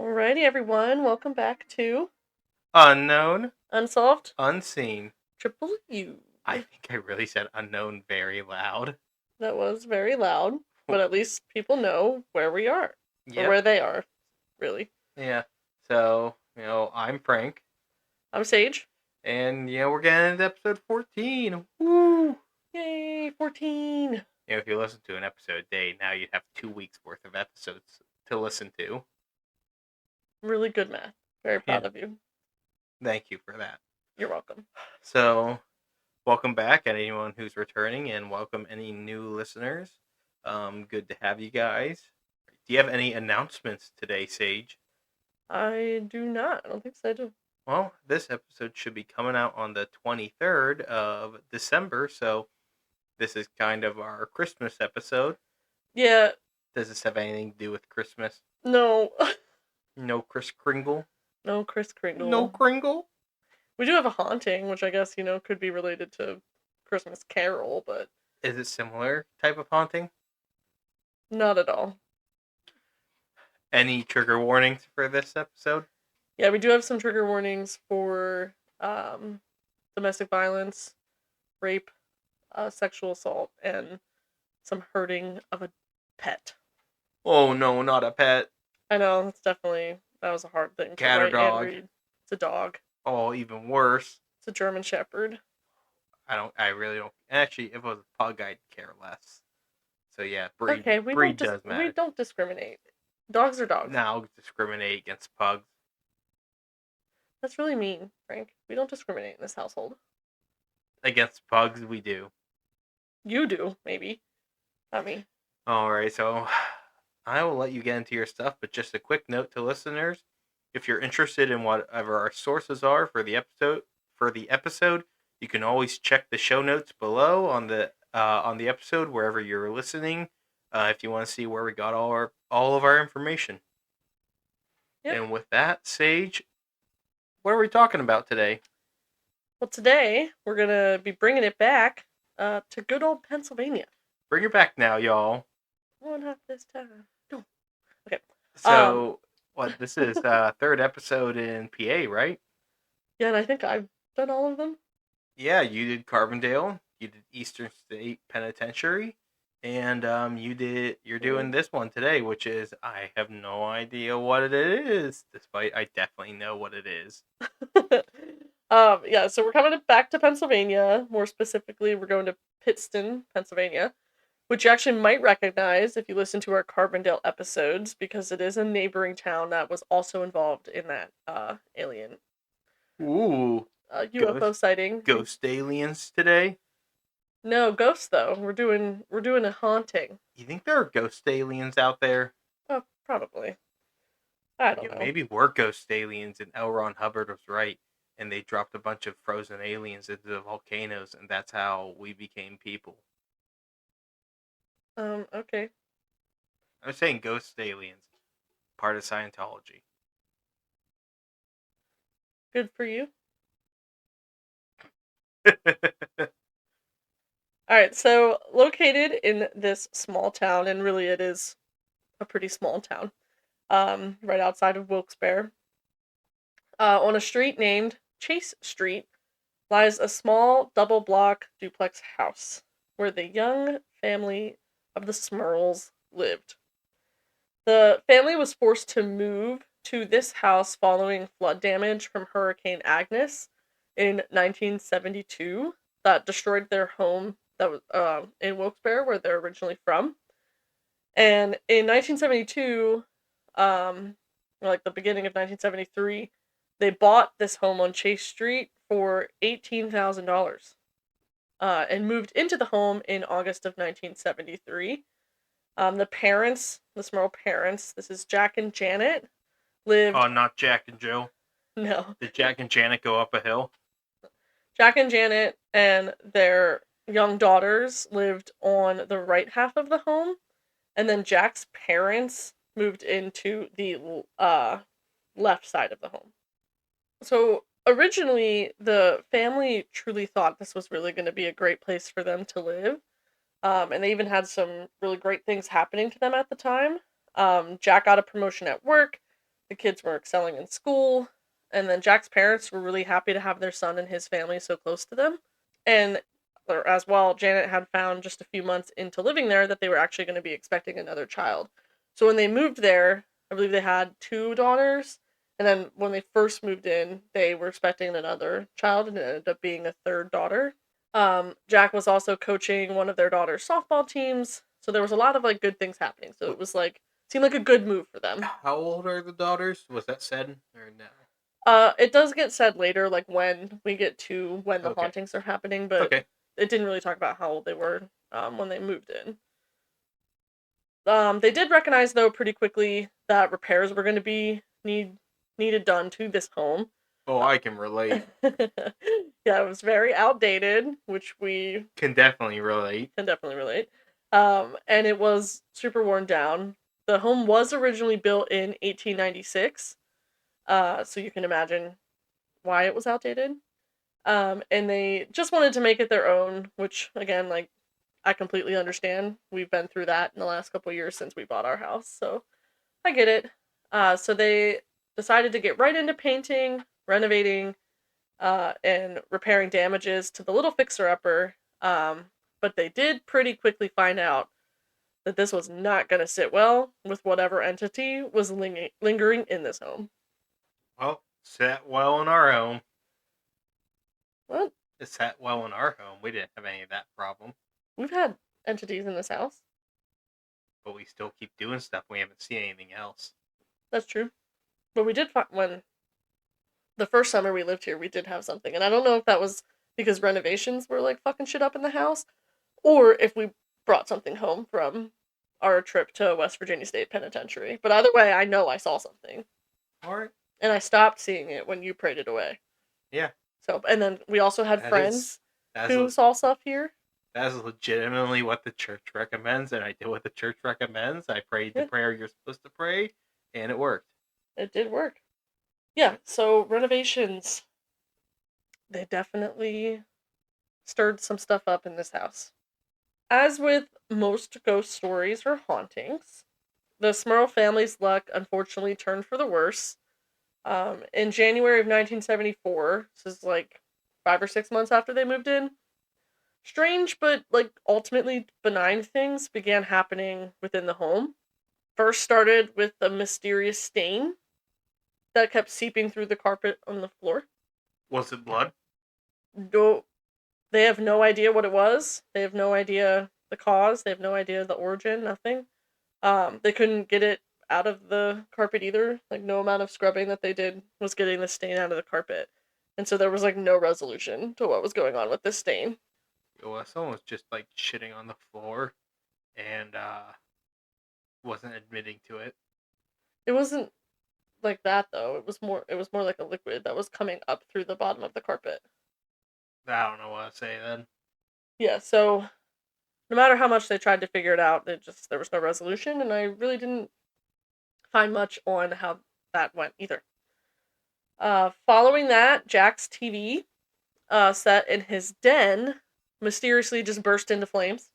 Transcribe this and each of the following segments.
Alrighty, everyone. Welcome back to Unknown, Unsolved unseen. Triple U. I think I really said unknown very loud. That was very loud, but at least people know where we are. Or Yep. where they are, really. Yeah. So, I'm Frank. I'm Sage. And, we're getting into episode 14. Woo! Yay, 14. If you listen to an episode a day, now you'd have 2 weeks worth of episodes to listen to. Really good math. Very proud of you. Thank you for that. You're welcome. So, welcome back, anyone who's returning, and welcome any new listeners. Good to have you guys. Do you have any announcements today, Sage? I do not. I don't think so. I do. Well, this episode should be coming out on the 23rd of December, so this is kind of our Christmas episode. Yeah. Does this have anything to do with Christmas? No. No Kris Kringle? No Kris Kringle. No Kringle? We do have a haunting, which I guess, could be related to Christmas Carol, but... Is it similar type of haunting? Not at all. Any trigger warnings for this episode? Yeah, we do have some trigger warnings for domestic violence, rape, sexual assault, and some hurting of a pet. Oh no, not a pet. I know, that was a hard thing to Cat or write dog? and read. It's a dog. Oh, even worse. It's a German Shepherd. I really don't. Actually, if it was a pug, I'd care less. So yeah, breed does matter. We don't discriminate. Dogs are dogs. Now discriminate against pugs. That's really mean, Frank. We don't discriminate in this household. Against pugs, we do. You do, maybe. Not me. Alright, so I will let you get into your stuff, but just a quick note to listeners. If you're interested in whatever our sources are for the episode, you can always check the show notes below on the episode wherever you're listening. If you want to see where we got all of our information. Yep. And with that, Sage, what are we talking about today? Well, today we're gonna be bringing it back to good old Pennsylvania. Bring it back now, y'all. One half this time. Okay. So, this is third episode in PA, right? Yeah, and I think I've done all of them. Yeah, you did Carbondale, you did Eastern State Penitentiary, and you're doing this one today, which is, I have no idea what it is, despite I definitely know what it is. Yeah, so we're coming back to Pennsylvania. More specifically, we're going to Pittston, Pennsylvania, which you actually might recognize if you listen to our Carbondale episodes, because it is a neighboring town that was also involved in that alien UFO sighting. Ghost aliens today? No, ghosts though. We're doing a haunting. You think there are ghost aliens out there? Oh, probably. I don't know. Maybe we're ghost aliens and L. Ron Hubbard was right, and they dropped a bunch of frozen aliens into the volcanoes, and that's how we became people. Okay. I'm saying ghost aliens. Part of Scientology. Good for you. Alright, so located in this small town, and really it is a pretty small town, right outside of Wilkes-Barre, on a street named Chase Street, lies a small double-block duplex house where the young family of the Smurls lived. The family was forced to move to this house following flood damage from Hurricane Agnes in 1972 that destroyed their home that was in Wilkes-Barre, where they're originally from. And in 1972, like the beginning of 1973, they bought this home on Chase Street for $18,000 and moved into the home in August of 1973. The parents, the Smurl parents, this is Jack and Janet, lived... Oh, not Jack and Joe? No. Did Jack and Janet go up a hill? Jack and Janet and their young daughters lived on the right half of the home, and then Jack's parents moved into the left side of the home. So originally, the family truly thought this was really going to be a great place for them to live, and they even had some really great things happening to them at the time. Jack got a promotion at work, The kids were excelling in school, and then Jack's parents were really happy to have their son and his family so close to them. And as well, Janet had found just a few months into living there that they were actually going to be expecting another child. So when they moved there, I believe they had 2 daughters. And then when they first moved in, they were expecting another child, and it ended up being a third daughter. Jack was also coaching one of their daughter's softball teams, so there was a lot of like good things happening. So it was like seemed like a good move for them. How old are the daughters? Was that said or no? It does get said later, like when we get to when the Okay. hauntings are happening, but Okay. it didn't really talk about how old they were when they moved in. They did recognize though pretty quickly that repairs were going to be needed done to this home. Oh, I can relate. Yeah, it was very outdated, which we Can definitely relate. can definitely relate. And it was super worn down. The home was originally built in 1896, so you can imagine why it was outdated. And they just wanted to make it their own, which again, like, I completely understand. We've been through that in the last couple of years since we bought our house, so I get it. So they decided to get right into painting, renovating, and repairing damages to the little fixer-upper. But they did pretty quickly find out that this was not going to sit well with whatever entity was lingering in this home. Well, sat well in our home. What? It sat well in our home. We didn't have any of that problem. We've had entities in this house. But we still keep doing stuff. We haven't seen anything else. That's true. But we did find, when the first summer we lived here, we did have something. And I don't know if that was because renovations were like fucking shit up in the house, or if we brought something home from our trip to West Virginia State Penitentiary. But either way, I know I saw something. Alright. And I stopped seeing it when you prayed it away. Yeah. So, and then we also had friends who saw stuff here. That is legitimately what the church recommends, and I did what the church recommends. I prayed the prayer you're supposed to pray, and it worked. It did work. Yeah, so renovations, they definitely stirred some stuff up in this house. As with most ghost stories or hauntings, the Smurl family's luck unfortunately turned for the worse. In January of 1974, this is like 5 or 6 months after they moved in, strange but like ultimately benign things began happening within the home. First started with a mysterious stain that kept seeping through the carpet on the floor. Was it blood? No, they have no idea what it was. They have no idea the cause. They have no idea the origin. Nothing. They couldn't get it out of the carpet either. Like, no amount of scrubbing that they did was getting the stain out of the carpet, and so there was like no resolution to what was going on with this stain. Well, someone was just like shitting on the floor, and wasn't admitting to it. It wasn't like that though. It was more like a liquid that was coming up through the bottom of the carpet. I don't know what to say then. Yeah, so no matter how much they tried to figure it out, there was no resolution, and I really didn't find much on how that went either. Following that, Jack's TV set in his den mysteriously just burst into flames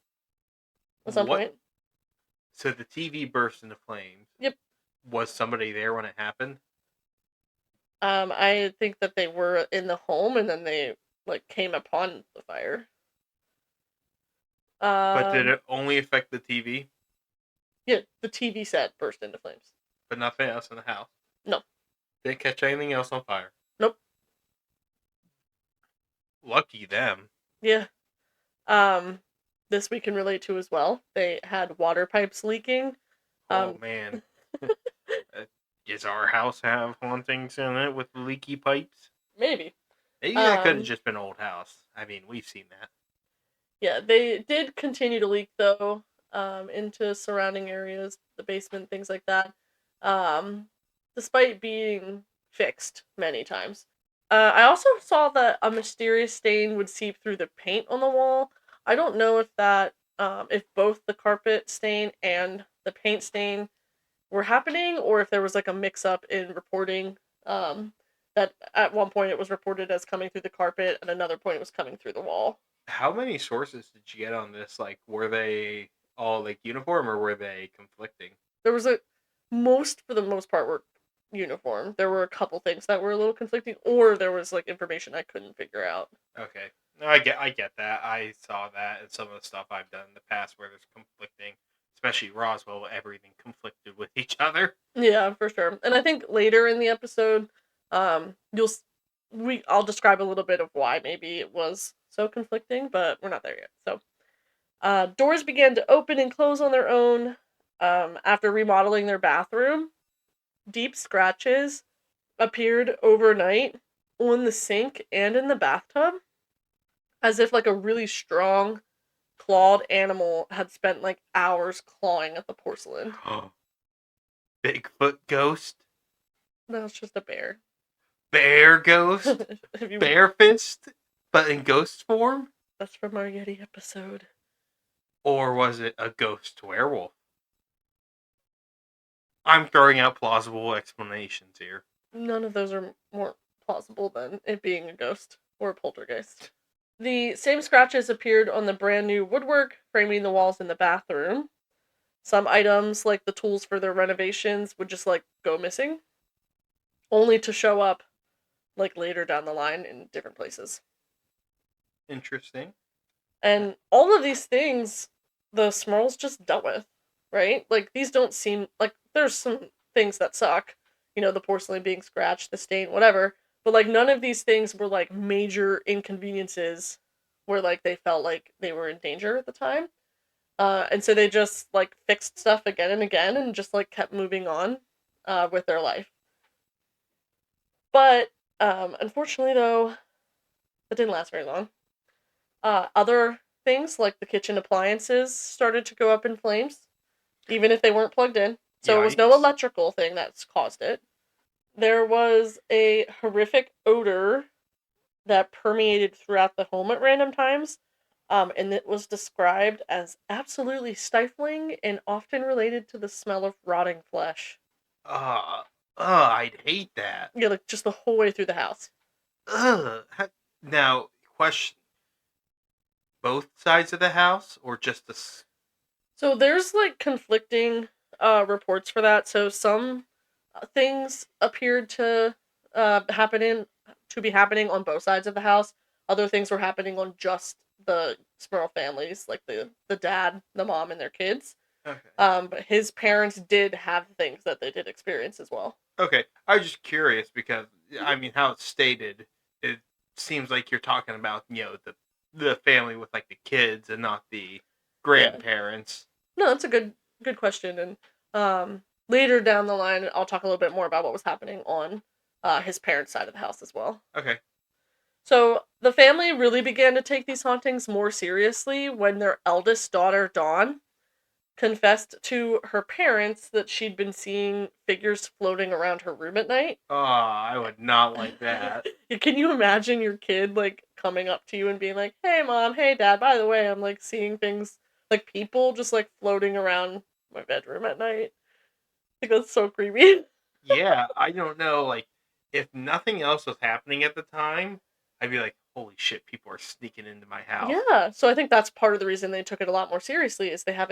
at some point. So the TV burst into flames. Yep. Was somebody there when it happened? I think that they were in the home, and then they like came upon the fire. But did it only affect the TV? Yeah, the TV set burst into flames. But nothing else in the house? No. Didn't catch anything else on fire? Nope. Lucky them. Yeah. This we can relate to as well. They had water pipes leaking. Oh man. Does our house have hauntings in it with leaky pipes? Maybe. Maybe that could have just been old house. I mean, we've seen that. Yeah, they did continue to leak though, into surrounding areas, the basement, things like that. Despite being fixed many times. I also saw that a mysterious stain would seep through the paint on the wall. I don't know if that, if both the carpet stain and the paint stain were happening, or if there was like a mix-up in reporting. That at one point it was reported as coming through the carpet, and another point it was coming through the wall. How many sources did you get on this? Like, were they all like uniform, or were they conflicting? There was for the most part, were uniform. There were a couple things that were a little conflicting, or there was like information I couldn't figure out. Okay. No, I get that. I saw that in some of the stuff I've done in the past where there's conflicting, especially Roswell, everything conflicted with each other. Yeah, for sure. And I think later in the episode, you'll I'll describe a little bit of why maybe it was so conflicting, but we're not there yet. So, doors began to open and close on their own. After remodeling their bathroom, deep scratches appeared overnight on the sink and in the bathtub, as if like a really strong clawed animal had spent like hours clawing at the porcelain. Bigfoot ghost? No, it's just a bear. Bear ghost? Bear fist? But in ghost form? That's from our Yeti episode. Or was it a ghost werewolf? I'm throwing out plausible explanations here. None of those are more plausible than it being a ghost or a poltergeist. The same scratches appeared on the brand new woodwork framing the walls in the bathroom. Some items, like the tools for their renovations, would just like go missing, only to show up like later down the line in different places. Interesting. And all of these things the Smurls just dealt with, right? Like, these don't seem like there's some things that suck, the porcelain being scratched, the stain, whatever, but like none of these things were like major inconveniences where like they felt like they were in danger at the time. And so they just like fixed stuff again and again and just like kept moving on with their life. But unfortunately, though, that didn't last very long. Other things like the kitchen appliances started to go up in flames, even if they weren't plugged in. So it was no electrical thing that's caused it. There was a horrific odor that permeated throughout the home at random times, and it was described as absolutely stifling and often related to the smell of rotting flesh. I'd hate that. Yeah, like just the whole way through the house. Now, question. Both sides of the house, or just the... So there's like conflicting reports for that. So some things appeared to be happening on both sides of the house. Other things were happening on just the Smurl families, like the dad, the mom, and their kids. Okay. But his parents did have things that they did experience as well. Okay, I was just curious because I mean, how it's stated, it seems like you're talking about the family with like the kids and not the grandparents. Yeah. No, that's a good question, and later down the line, I'll talk a little bit more about what was happening on his parents' side of the house as well. Okay. So the family really began to take these hauntings more seriously when their eldest daughter, Dawn, confessed to her parents that she'd been seeing figures floating around her room at night. Oh, I would not like that. Can you imagine your kid like coming up to you and being like, "Hey mom, hey dad, by the way, I'm like seeing things like people just like floating around my bedroom at night." I think that's so creepy. Yeah, I don't know, like, if nothing else was happening at the time, I'd be like, holy shit, people are sneaking into my house. Yeah, so I think that's part of the reason they took it a lot more seriously is they have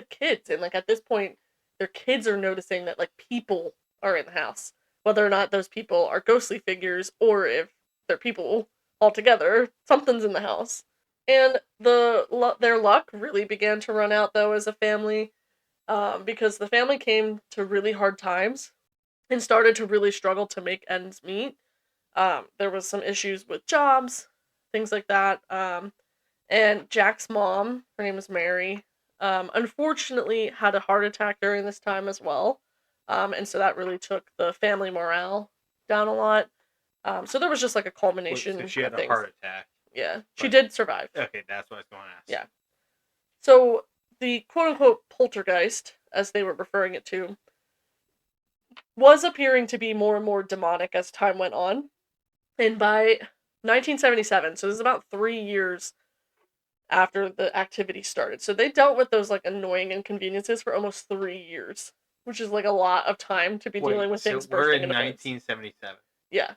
kids, and like at this point their kids are noticing that like people are in the house, whether or not those people are ghostly figures or if they're people altogether, something's in the house. And their luck really began to run out though as a family, because the family came to really hard times and started to really struggle to make ends meet. There was some issues with jobs, things like that. And Jack's mom, her name is Mary, unfortunately had a heart attack during this time as well. And so that really took the family morale down a lot. So there was just like a culmination. So she had of a heart attack. Yeah, she did survive. Okay, that's what I was going to ask. Yeah. So the quote-unquote poltergeist, as they were referring it to, was appearing to be more and more demonic as time went on. And by 1977, so this is about 3 years after the activity started. So they dealt with those like annoying inconveniences for almost 3 years, which is like a lot of time to be dealing with things we're bursting in into 1977. Yeah.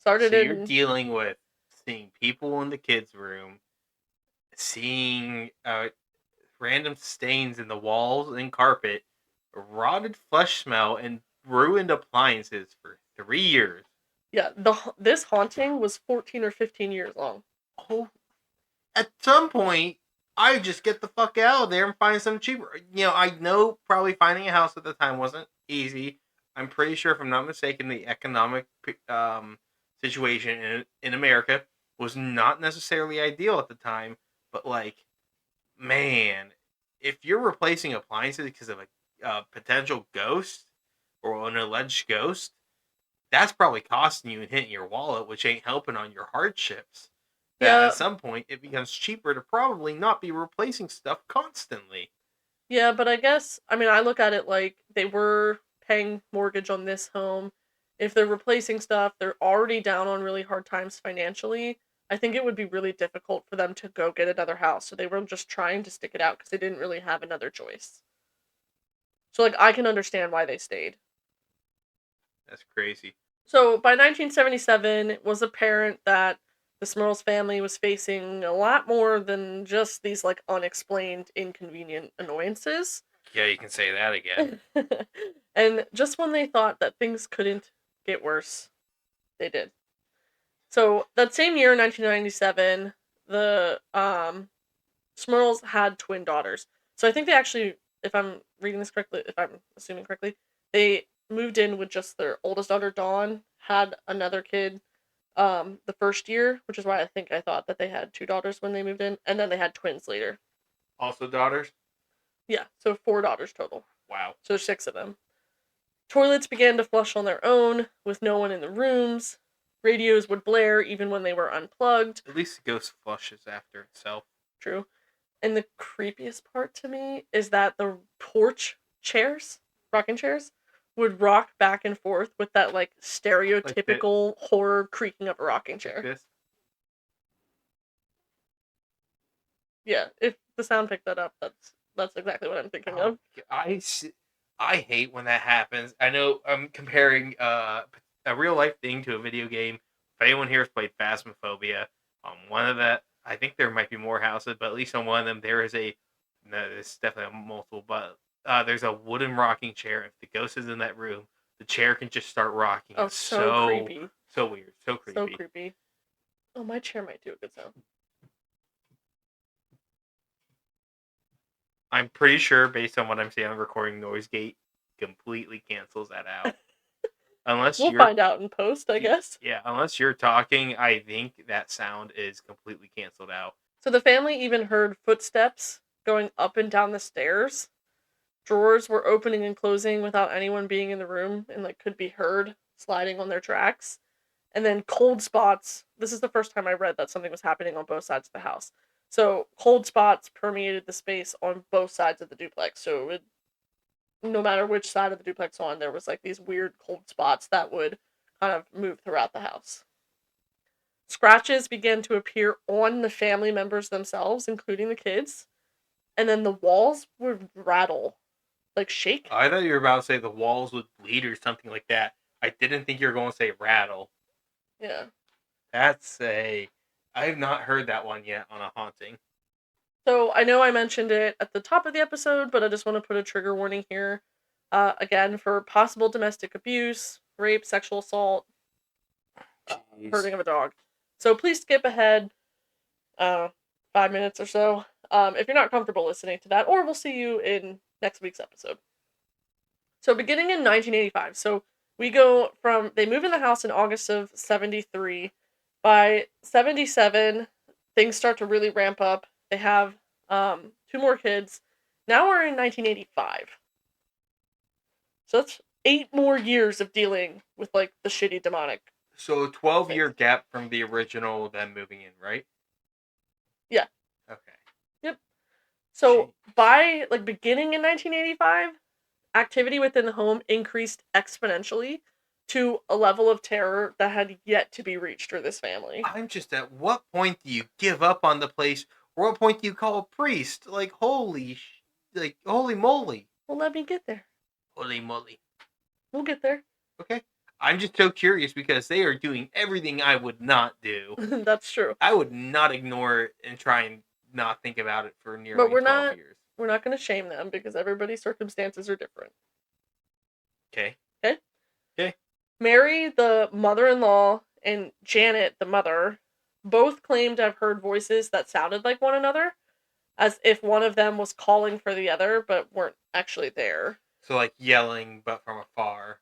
So you're dealing with seeing people in the kids' room, seeing random stains in the walls and carpet, rotted flesh smell, and ruined appliances for 3 years. Yeah, this haunting was 14 or 15 years long. Oh, at some point, I just get the fuck out of there and find some cheaper. I know probably finding a house at the time wasn't easy. I'm pretty sure, if I'm not mistaken, the economic situation in America was not necessarily ideal at the time. But like, man, if you're replacing appliances because of a potential ghost or an alleged ghost, that's probably costing you and hitting your wallet, which ain't helping on your hardships. That Yeah, at some point it becomes cheaper to probably not be replacing stuff constantly. yeah, but I guess, I mean, I look at it like they were paying mortgage on this home. If they're replacing stuff, they're already down on really hard times financially. I think it would be really difficult for them to go get another house. So they were just trying to stick it out because they didn't really have another choice. So, like, I can understand why they stayed. That's crazy. So, by 1977, it was apparent that the Smurls family was facing a lot more than just these, like, unexplained, inconvenient annoyances. Yeah, you can say that again. And just when they thought that things couldn't get worse, they did. So that same year, 1997, the Smurls had twin daughters. So I think they actually, if I'm reading this correctly, if I'm assuming correctly, they moved in with just their oldest daughter, Dawn, had another kid the first year, which is why I thought that they had two daughters when they moved in, and then they had twins later. Also, daughters? Yeah, so four daughters total. Wow. So there's six of them. Toilets began to flush on their own, with no one in the rooms. Radios would blare even when they were unplugged. At least the ghost flushes after itself. True. And the creepiest part to me is that the porch chairs, rocking chairs, would rock back and forth with that like stereotypical horror creaking of a rocking chair. Like this. Yeah, if the sound picked that up, that's exactly what I'm thinking of. I hate when that happens. I know I'm comparing a real life thing to a video game. If anyone here has played Phasmophobia, on one of that, I think there might be more houses, but at least on one of them there is there's definitely multiple, but there's a wooden rocking chair. If the ghost is in that room, the chair can just start rocking. Oh, It's so creepy. so weird, so creepy. So creepy. Oh, my chair might do a good sound. I'm pretty sure, based on what I'm seeing on recording, noise gate completely cancels that out. Unless we'll you're find out in post, I guess. Yeah, unless you're talking, I think that sound is completely canceled out. So the family even heard footsteps going up and down the stairs. Drawers were opening and closing without anyone being in the room and like could be heard sliding on their tracks. And then cold spots. This is the first time I read that something was happening on both sides of the house. So cold spots permeated the space on both sides of the duplex. So no matter which side of the duplex on, there was like these weird cold spots that would kind of move throughout the house. Scratches began to appear on the family members themselves, including the kids. And then the walls would rattle, like shake. I thought you were about to say the walls would bleed or something like that. I didn't think you were going to say rattle. Yeah. I have not heard that one yet on a haunting. So I know I mentioned it at the top of the episode, but I just want to put a trigger warning here. Again, for possible domestic abuse, rape, sexual assault, hurting of a dog. So please skip ahead 5 minutes or so if you're not comfortable listening to that, or we'll see you in next week's episode. So beginning in 1985, so we go from, they move in the house in August of 73. By 77, things start to really ramp up. They have two more kids. Now we're in 1985. So that's 8 more years of dealing with like the shitty demonic. So a 12-year gap from the original them moving in, right? Yeah. Okay. Yep. So by like beginning in 1985, activity within the home increased exponentially to a level of terror that had yet to be reached for this family. I'm just at what point do you give up on the place? Or what point do you call a priest? Like holy moly. Well, let me get there. Holy moly. We'll get there. Okay. I'm just so curious because they are doing everything I would not do. That's true. I would not ignore it and try and not think about it for nearly 12 years. We're not going to shame them because everybody's circumstances are different. Okay. Okay? Okay. Mary, the mother-in-law, and Janet, the mother, both claimed to have heard voices that sounded like one another, as if one of them was calling for the other, but weren't actually there. So like yelling, but from afar.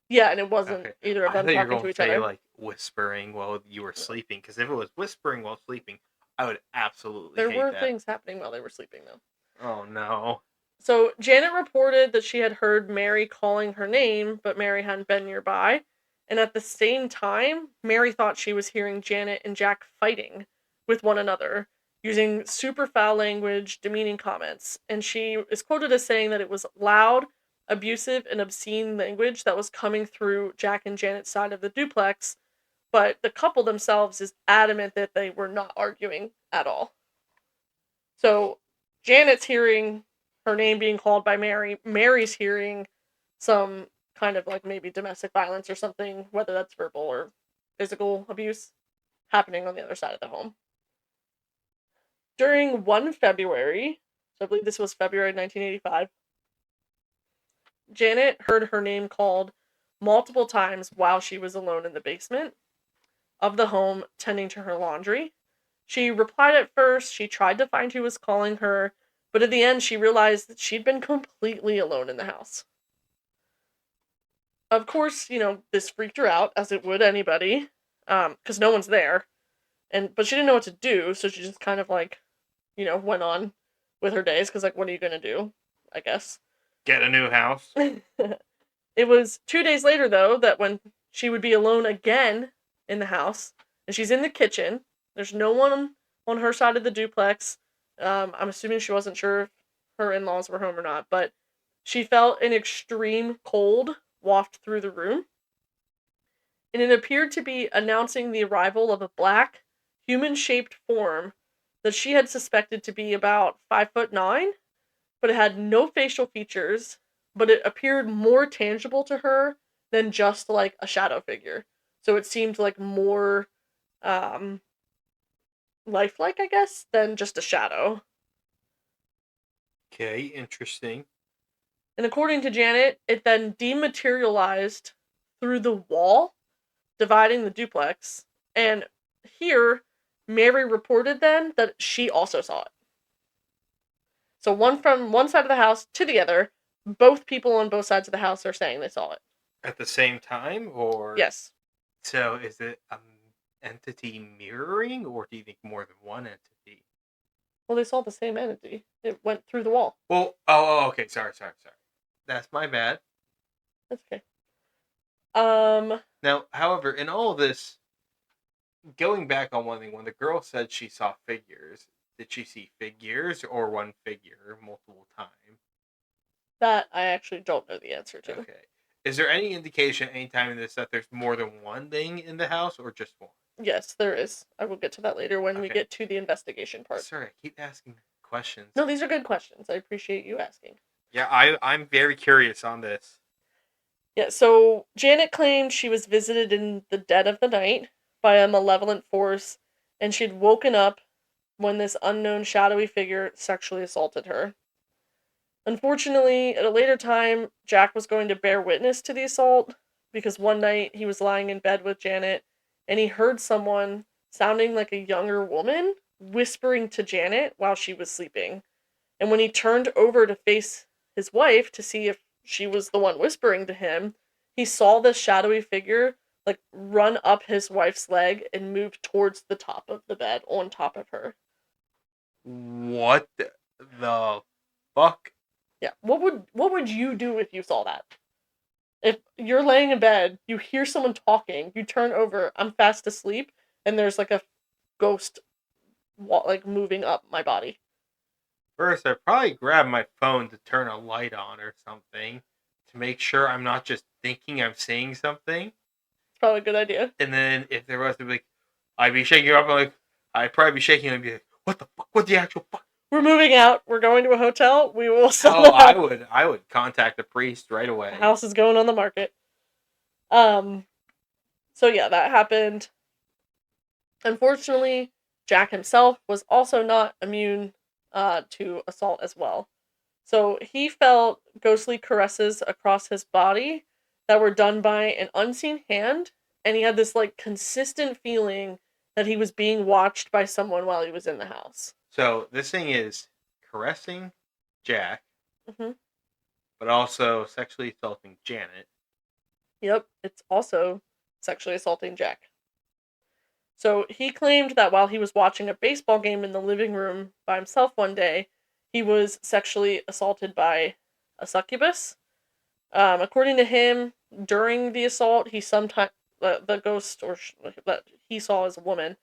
Yeah, and it wasn't Okay. either of I them thought you were talking going to to each say other. like whispering while you were sleeping, because if it was whispering while sleeping, I would absolutely There hate were that. things happening while they were sleeping, though. Oh no. So Janet reported that she had heard Mary calling her name, but Mary hadn't been nearby. And at the same time, Mary thought she was hearing Janet and Jack fighting with one another, using super foul language, demeaning comments. And she is quoted as saying that it was loud, abusive, and obscene language that was coming through Jack and Janet's side of the duplex. But the couple themselves is adamant that they were not arguing at all. So Janet's hearing her name being called by Mary. Mary's hearing some kind of like maybe domestic violence or something, whether that's verbal or physical abuse, happening on the other side of the home. During 1 February, so I believe this was February 1985, Janet heard her name called multiple times while she was alone in the basement of the home tending to her laundry. She replied at first, she tried to find who was calling her, but in the end she realized that she'd been completely alone in the house. Of course, this freaked her out, as it would anybody, because no one's there. But she didn't know what to do, so she just kind of went on with her days, because what are you gonna do, I guess. Get a new house. It was 2 days later, though, that when she would be alone again in the house, and she's in the kitchen. There's no one on her side of the duplex. I'm assuming she wasn't sure if her in-laws were home or not, but she felt an extreme cold waft through the room, and it appeared to be announcing the arrival of a black, human-shaped form that she had suspected to be about 5'9", but it had no facial features, but it appeared more tangible to her than just like a shadow figure. So it seemed like more um lifelike, I guess, than just a shadow. Okay, interesting. And according to Janet, it then dematerialized through the wall dividing the duplex. And here, Mary reported then that she also saw it. So one from one side of the house to the other, both people on both sides of the house are saying they saw it. At the same time, or Yes. so is it entity mirroring, or do you think more than one entity? Well, they saw the same entity. It went through the wall. Well, okay. Sorry. That's my bad. That's okay. Now, however, in all of this, going back on one thing, when the girl said she saw figures, did she see figures or one figure multiple times? That I actually don't know the answer to. Okay. Is there any indication anytime in this that there's more than one thing in the house or just one? Yes, there is. I will get to that later when we Okay. get to the investigation part. Sorry, I keep asking questions. No, these are good questions. I appreciate you asking. Yeah, I'm very curious on this. Yeah, so Janet claimed she was visited in the dead of the night by a malevolent force, and she'd woken up when this unknown shadowy figure sexually assaulted her. Unfortunately, at a later time, Jack was going to bear witness to the assault because one night he was lying in bed with Janet and he heard someone sounding like a younger woman whispering to Janet while she was sleeping. And when he turned over to face his wife to see if she was the one whispering to him, he saw this shadowy figure run up his wife's leg and move towards the top of the bed on top of her. What the fuck? Yeah. What would you do if you saw that? If you're laying in bed, you hear someone talking, you turn over, I'm fast asleep, and there's a ghost moving up my body. First, I'd probably grab my phone to turn a light on or something to make sure I'm not just thinking I'm seeing something. It's probably a good idea. And then if there was to be, I'd be shaking up. I'd probably be shaking and be like, "What the fuck? What the actual fuck?" We're moving out. We're going to a hotel. We will sell Oh, the house. I would contact the priest right away. The house is going on the market. So yeah, that happened. Unfortunately, Jack himself was also not immune to assault as well. So he felt ghostly caresses across his body, that were done by an unseen hand, and he had this like consistent feeling that he was being watched by someone while he was in the house. So this thing is caressing Jack, hmm but also sexually assaulting Janet. Yep, it's also sexually assaulting Jack. So he claimed that while he was watching a baseball game in the living room by himself one day, he was sexually assaulted by a succubus. According to him, during the assault, he sometimes the ghost that he saw as a woman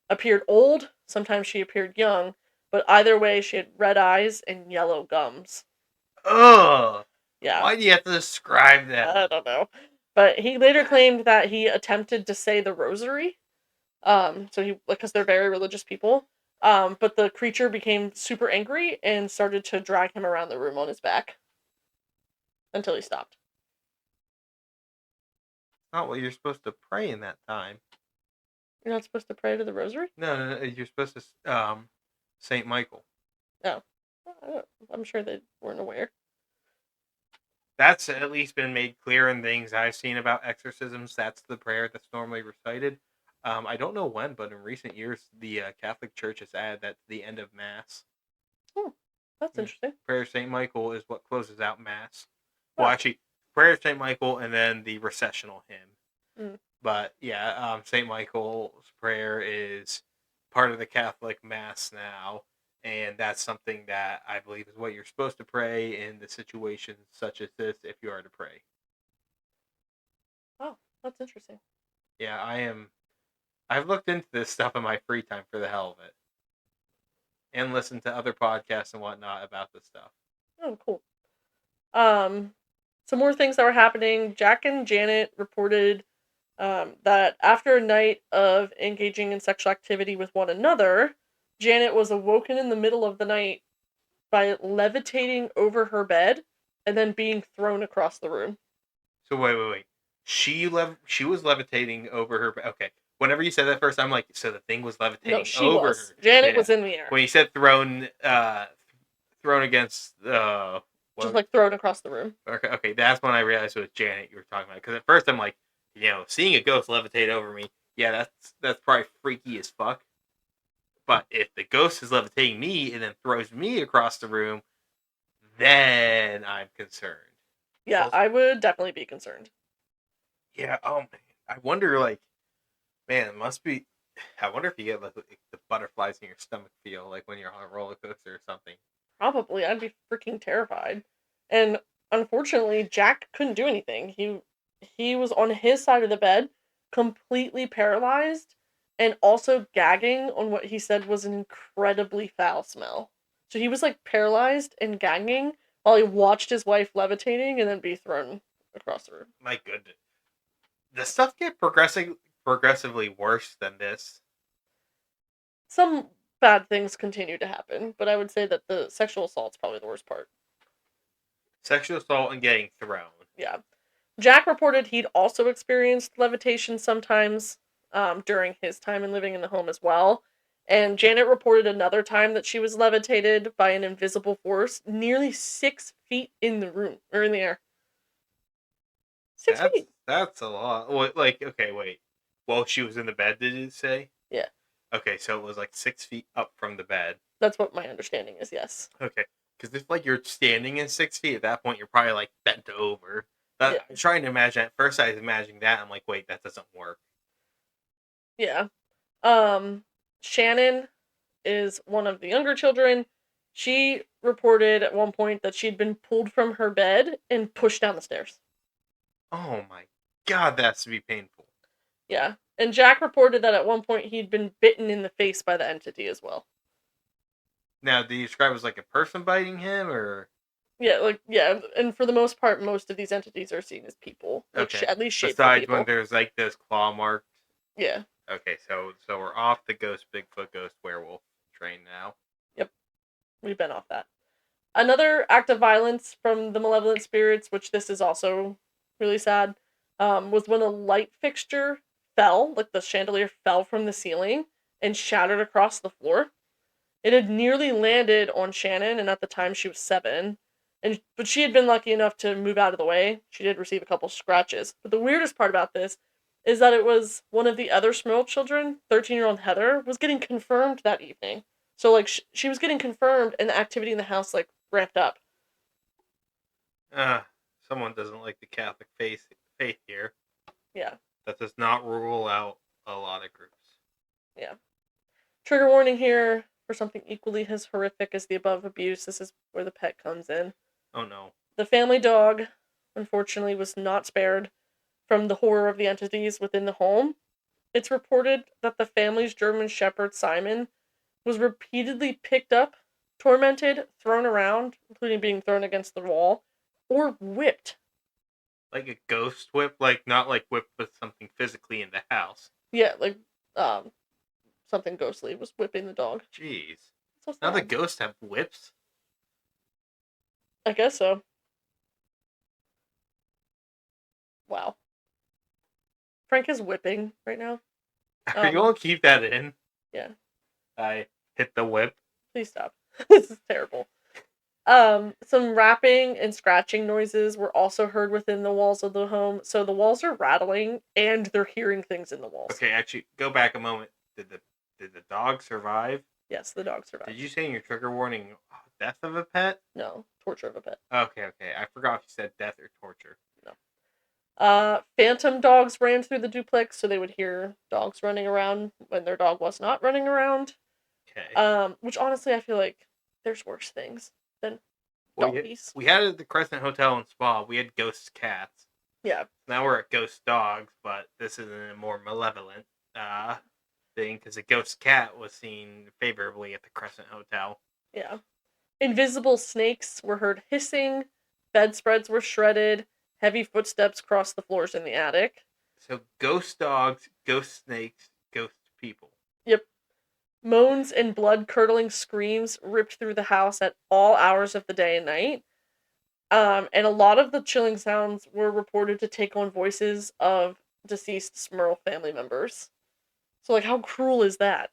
appeared old. Sometimes she appeared young, but either way, she had red eyes and yellow gums. Ugh! Yeah, Why do you have to describe that? I don't know. But he later claimed that he attempted to say the rosary. So he because they're very religious people. But the creature became super angry and started to drag him around the room on his back until he stopped. Not what you're supposed to pray in that time. You're not supposed to pray to the rosary? No. You're supposed to Saint Michael. No. I'm sure they weren't aware. That's at least been made clear in things I've seen about exorcisms. That's the prayer that's normally recited. I don't know when, but in recent years, the Catholic Church has added that to the end of Mass. Oh, that's interesting. Prayer of Saint Michael is what closes out Mass. Oh. Well, actually, Prayer of Saint Michael and then the recessional hymn. Mm. But yeah, Saint Michael's prayer is part of the Catholic Mass now, and that's something that I believe is what you're supposed to pray in the situations such as this if you are to pray. Oh, that's interesting. Yeah, I've looked into this stuff in my free time for the hell of it, and listened to other podcasts and whatnot about this stuff. Oh, cool. Some more things that were happening. Jack and Janet reported that after a night of engaging in sexual activity with one another, Janet was awoken in the middle of the night by levitating over her bed and then being thrown across the room. So wait. She was levitating over her. Okay, whenever you said that first, I'm like, so the thing was levitating No, she over was. her. Janet Yeah. was in the air. When you said thrown against Just like thrown across the room. Okay, that's when I realized it was Janet you were talking about. Because at first I'm like, seeing a ghost levitate over me, yeah, that's probably freaky as fuck. But if the ghost is levitating me and then throws me across the room, then I'm concerned. Yeah, I would definitely be concerned. Yeah. Oh man, I wonder. Like, man, it must be. I wonder if you get like the butterflies in your stomach feel like when you're on a roller coaster or something. Probably. I'd be freaking terrified. And unfortunately, Jack couldn't do anything. He was on his side of the bed, completely paralyzed, and also gagging on what he said was an incredibly foul smell. So he was like paralyzed and gagging while he watched his wife levitating and then be thrown across the room. My goodness, the stuff get progressively worse than this. Some bad things continue to happen, but I would say that the sexual assault's probably the worst part. Sexual assault and getting thrown. Yeah. Jack reported he'd also experienced levitation sometimes during his time in living in the home as well. And Janet reported another time that she was levitated by an invisible force nearly 6 feet in the room, or in the air. 6 feet! That's a lot. Okay, wait. Well, she was in the bed, did it say? Yeah. Okay, so it was like 6 feet up from the bed. That's what my understanding is, yes. Okay, because if like you're standing in 6 feet, at that point you're probably like bent over. I'm trying to imagine. At first, I was imagining that. I'm like, wait, that doesn't work. Yeah. Shannon is one of the younger children. She reported at one point that she'd been pulled from her bed and pushed down the stairs. Oh my god, that's to be painful. Yeah. And Jack reported that at one point he'd been bitten in the face by the entity as well. Now, do you describe it as like a person biting him, or? Yeah, and for the most part, most of these entities are seen as people. Like, Okay. at least shaped Besides people. when there's like those claw marks. Yeah. Okay, so we're off the Bigfoot, ghost, werewolf train now. Yep. We've been off that. Another act of violence from the malevolent spirits, which this is also really sad, was when a light fixture fell, like the chandelier fell from the ceiling and shattered across the floor. It had nearly landed on Shannon, and at the time she was 7. But she had been lucky enough to move out of the way. She did receive a couple scratches. But the weirdest part about this is that it was one of the other Smurl children, 13-year-old Heather, was getting confirmed that evening. So, like, she was getting confirmed, and the activity in the house, like, ramped up. Someone doesn't like the Catholic faith here. Yeah. That does not rule out a lot of groups. Yeah. Trigger warning here for something equally as horrific as the above abuse. This is where the pet comes in. Oh no. The family dog, unfortunately, was not spared from the horror of the entities within the home. It's reported that the family's German Shepherd, Simon, was repeatedly picked up, tormented, thrown around, including being thrown against the wall, or whipped. Like a ghost whip? Like, not like whip with something physically in the house. Yeah, like, something ghostly was whipping the dog. Jeez. So now the ghosts have whips? I guess so. Wow. Frank is whipping right now. Are you going to keep that in? Yeah. I hit the whip. Please stop. This is terrible. Some rapping and scratching noises were also heard within the walls of the home. So the walls are rattling and they're hearing things in the walls. Okay, actually, go back a moment. Did the dog survive? Yes, the dog survived. Did you say in your trigger warning death of a pet? No, torture of a pet. Okay. I forgot if you said death or torture. No. Phantom dogs ran through the duplex, so they would hear dogs running around when their dog was not running around. Okay. Which honestly, I feel like there's worse things than doggies. We had it at the Crescent Hotel and Spa. We had ghost cats. Yeah. Now we're at ghost dogs, but this is a more malevolent thing because a ghost cat was seen favorably at the Crescent Hotel. Yeah. Invisible snakes were heard hissing. Bedspreads were shredded. Heavy footsteps crossed the floors in the attic. So ghost dogs, ghost snakes, ghost people. Yep. Moans and blood-curdling screams ripped through the house at all hours of the day and night. And a lot of the chilling sounds were reported to take on voices of deceased Smurl family members. So, like, how cruel is that?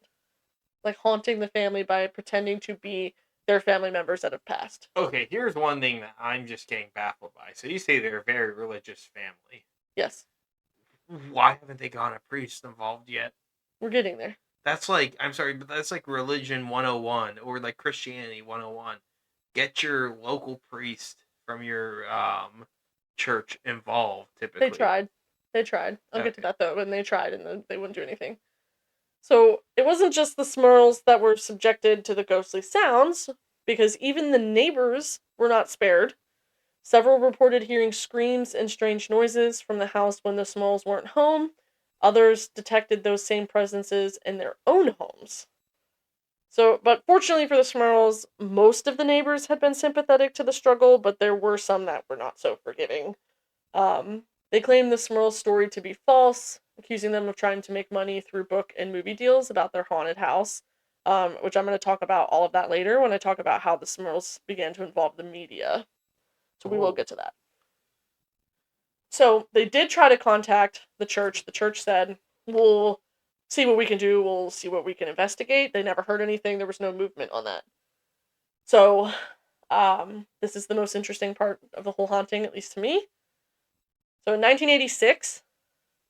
Like, haunting the family by pretending to be their family members that have passed. Okay, here's one thing that I'm just getting baffled by. So you say they're a very religious family. Yes. Why haven't they got a priest involved yet? We're getting there. That's like, I'm sorry, but that's like religion 101 or like Christianity 101. Get your local priest from your church involved, typically. They tried. I'll get to that though, when they tried and then they wouldn't do anything. So, it wasn't just the Smurls that were subjected to the ghostly sounds, because even the neighbors were not spared. Several reported hearing screams and strange noises from the house when the Smurls weren't home. Others detected those same presences in their own homes. So, but fortunately for the Smurls, most of the neighbors had been sympathetic to the struggle, but there were some that were not so forgiving. They claimed the Smurls' story to be false, accusing them of trying to make money through book and movie deals about their haunted house, which I'm going to talk about all of that later when I talk about how the Smurls began to involve the media. So we will get to that. So they did try to contact the church. The church said, we'll see what we can do. We'll see what we can investigate. They never heard anything. There was no movement on that. So this is the most interesting part of the whole haunting, at least to me. So in 1986,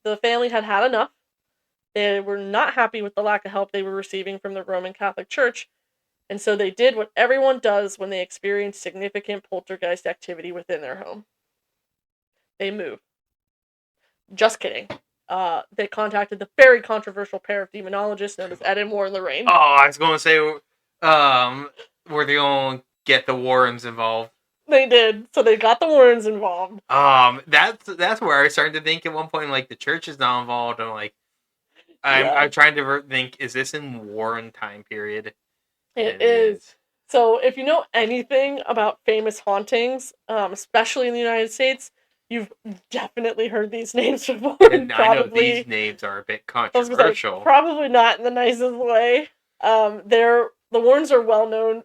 the family had had enough. They were not happy with the lack of help they were receiving from the Roman Catholic Church, and so they did what everyone does when they experience significant poltergeist activity within their home. They moved. Just kidding. They contacted the very controversial pair of demonologists known as Ed and Warren Lorraine. Oh, I was going to say, were they going to get the Warrens involved? They did. So they got the Warrens involved. That's where I started to think at one point, like, the church is not involved. I'm trying to think, is this in Warren time period? It is. So if you know anything about famous hauntings, especially in the United States, you've definitely heard these names before. And I know these names are a bit controversial. Probably not in the nicest way. The Warrens are well-known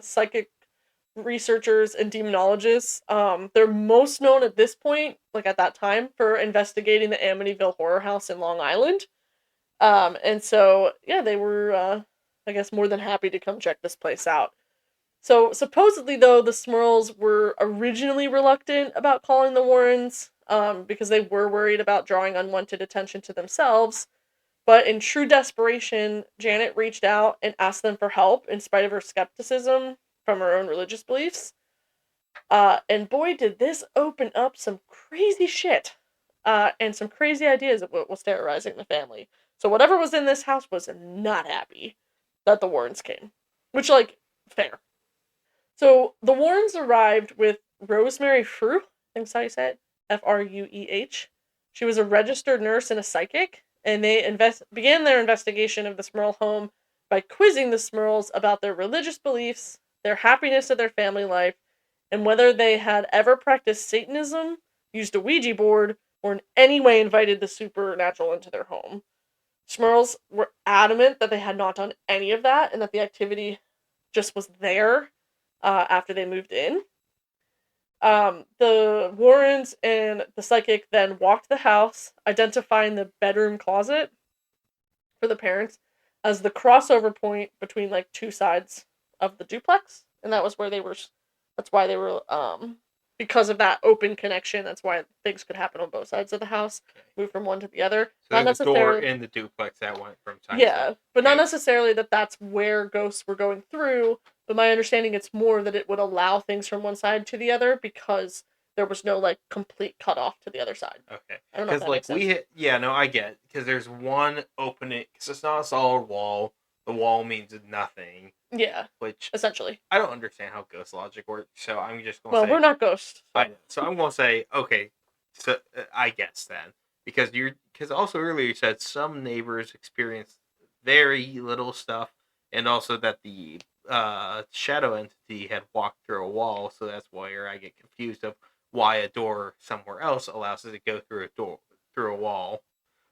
psychic researchers and demonologists. They're most known at this point, like at that time, for investigating the Amityville Horror House in Long Island. And so, yeah, they were, I guess, more than happy to come check this place out. So supposedly, though, the Smurls were originally reluctant about calling the Warrens, because they were worried about drawing unwanted attention to themselves. But in true desperation, Janet reached out and asked them for help in spite of her skepticism from her own religious beliefs. And boy, did this open up some crazy shit, and some crazy ideas of what was terrorizing the family. So whatever was in this house was not happy that the Warrens came, which, like, fair. So the Warrens arrived with Rosemary Frueh, I think that's how you say it, Frueh. She was a registered nurse and a psychic, and they began their investigation of the Smurl home by quizzing the Smurls about their religious beliefs, their happiness of their family life, and whether they had ever practiced Satanism, used a Ouija board, or in any way invited the supernatural into their home. Smurls were adamant that they had not done any of that and that the activity just was there after they moved in. The Warrens and the psychic then walked the house, identifying the bedroom closet for the parents as the crossover point between like two sides of the duplex, and that was where they were. That's why they were because of that open connection. That's why things could happen on both sides of the house, move from one to the other. So Not there's a door necessarily. in the duplex that went from side to Yeah, side. but not Okay. necessarily that that's where ghosts were going through. But my understanding, it's more that it would allow things from one side to the other because there was no like complete cutoff to the other side. Okay. I don't know if Because that like makes sense. yeah, no, I get. Because there's one opening. Because it's not a solid wall. The wall means nothing. Yeah, Which essentially. I don't understand how ghost logic works. So I'm just gonna Well, say we're not ghosts. So. I know. So I'm gonna say okay. So I guess then because also earlier you said some neighbors experienced very little stuff, and also that the shadow entity had walked through a wall. So that's where I get confused of why a door somewhere else allows it to go through a wall.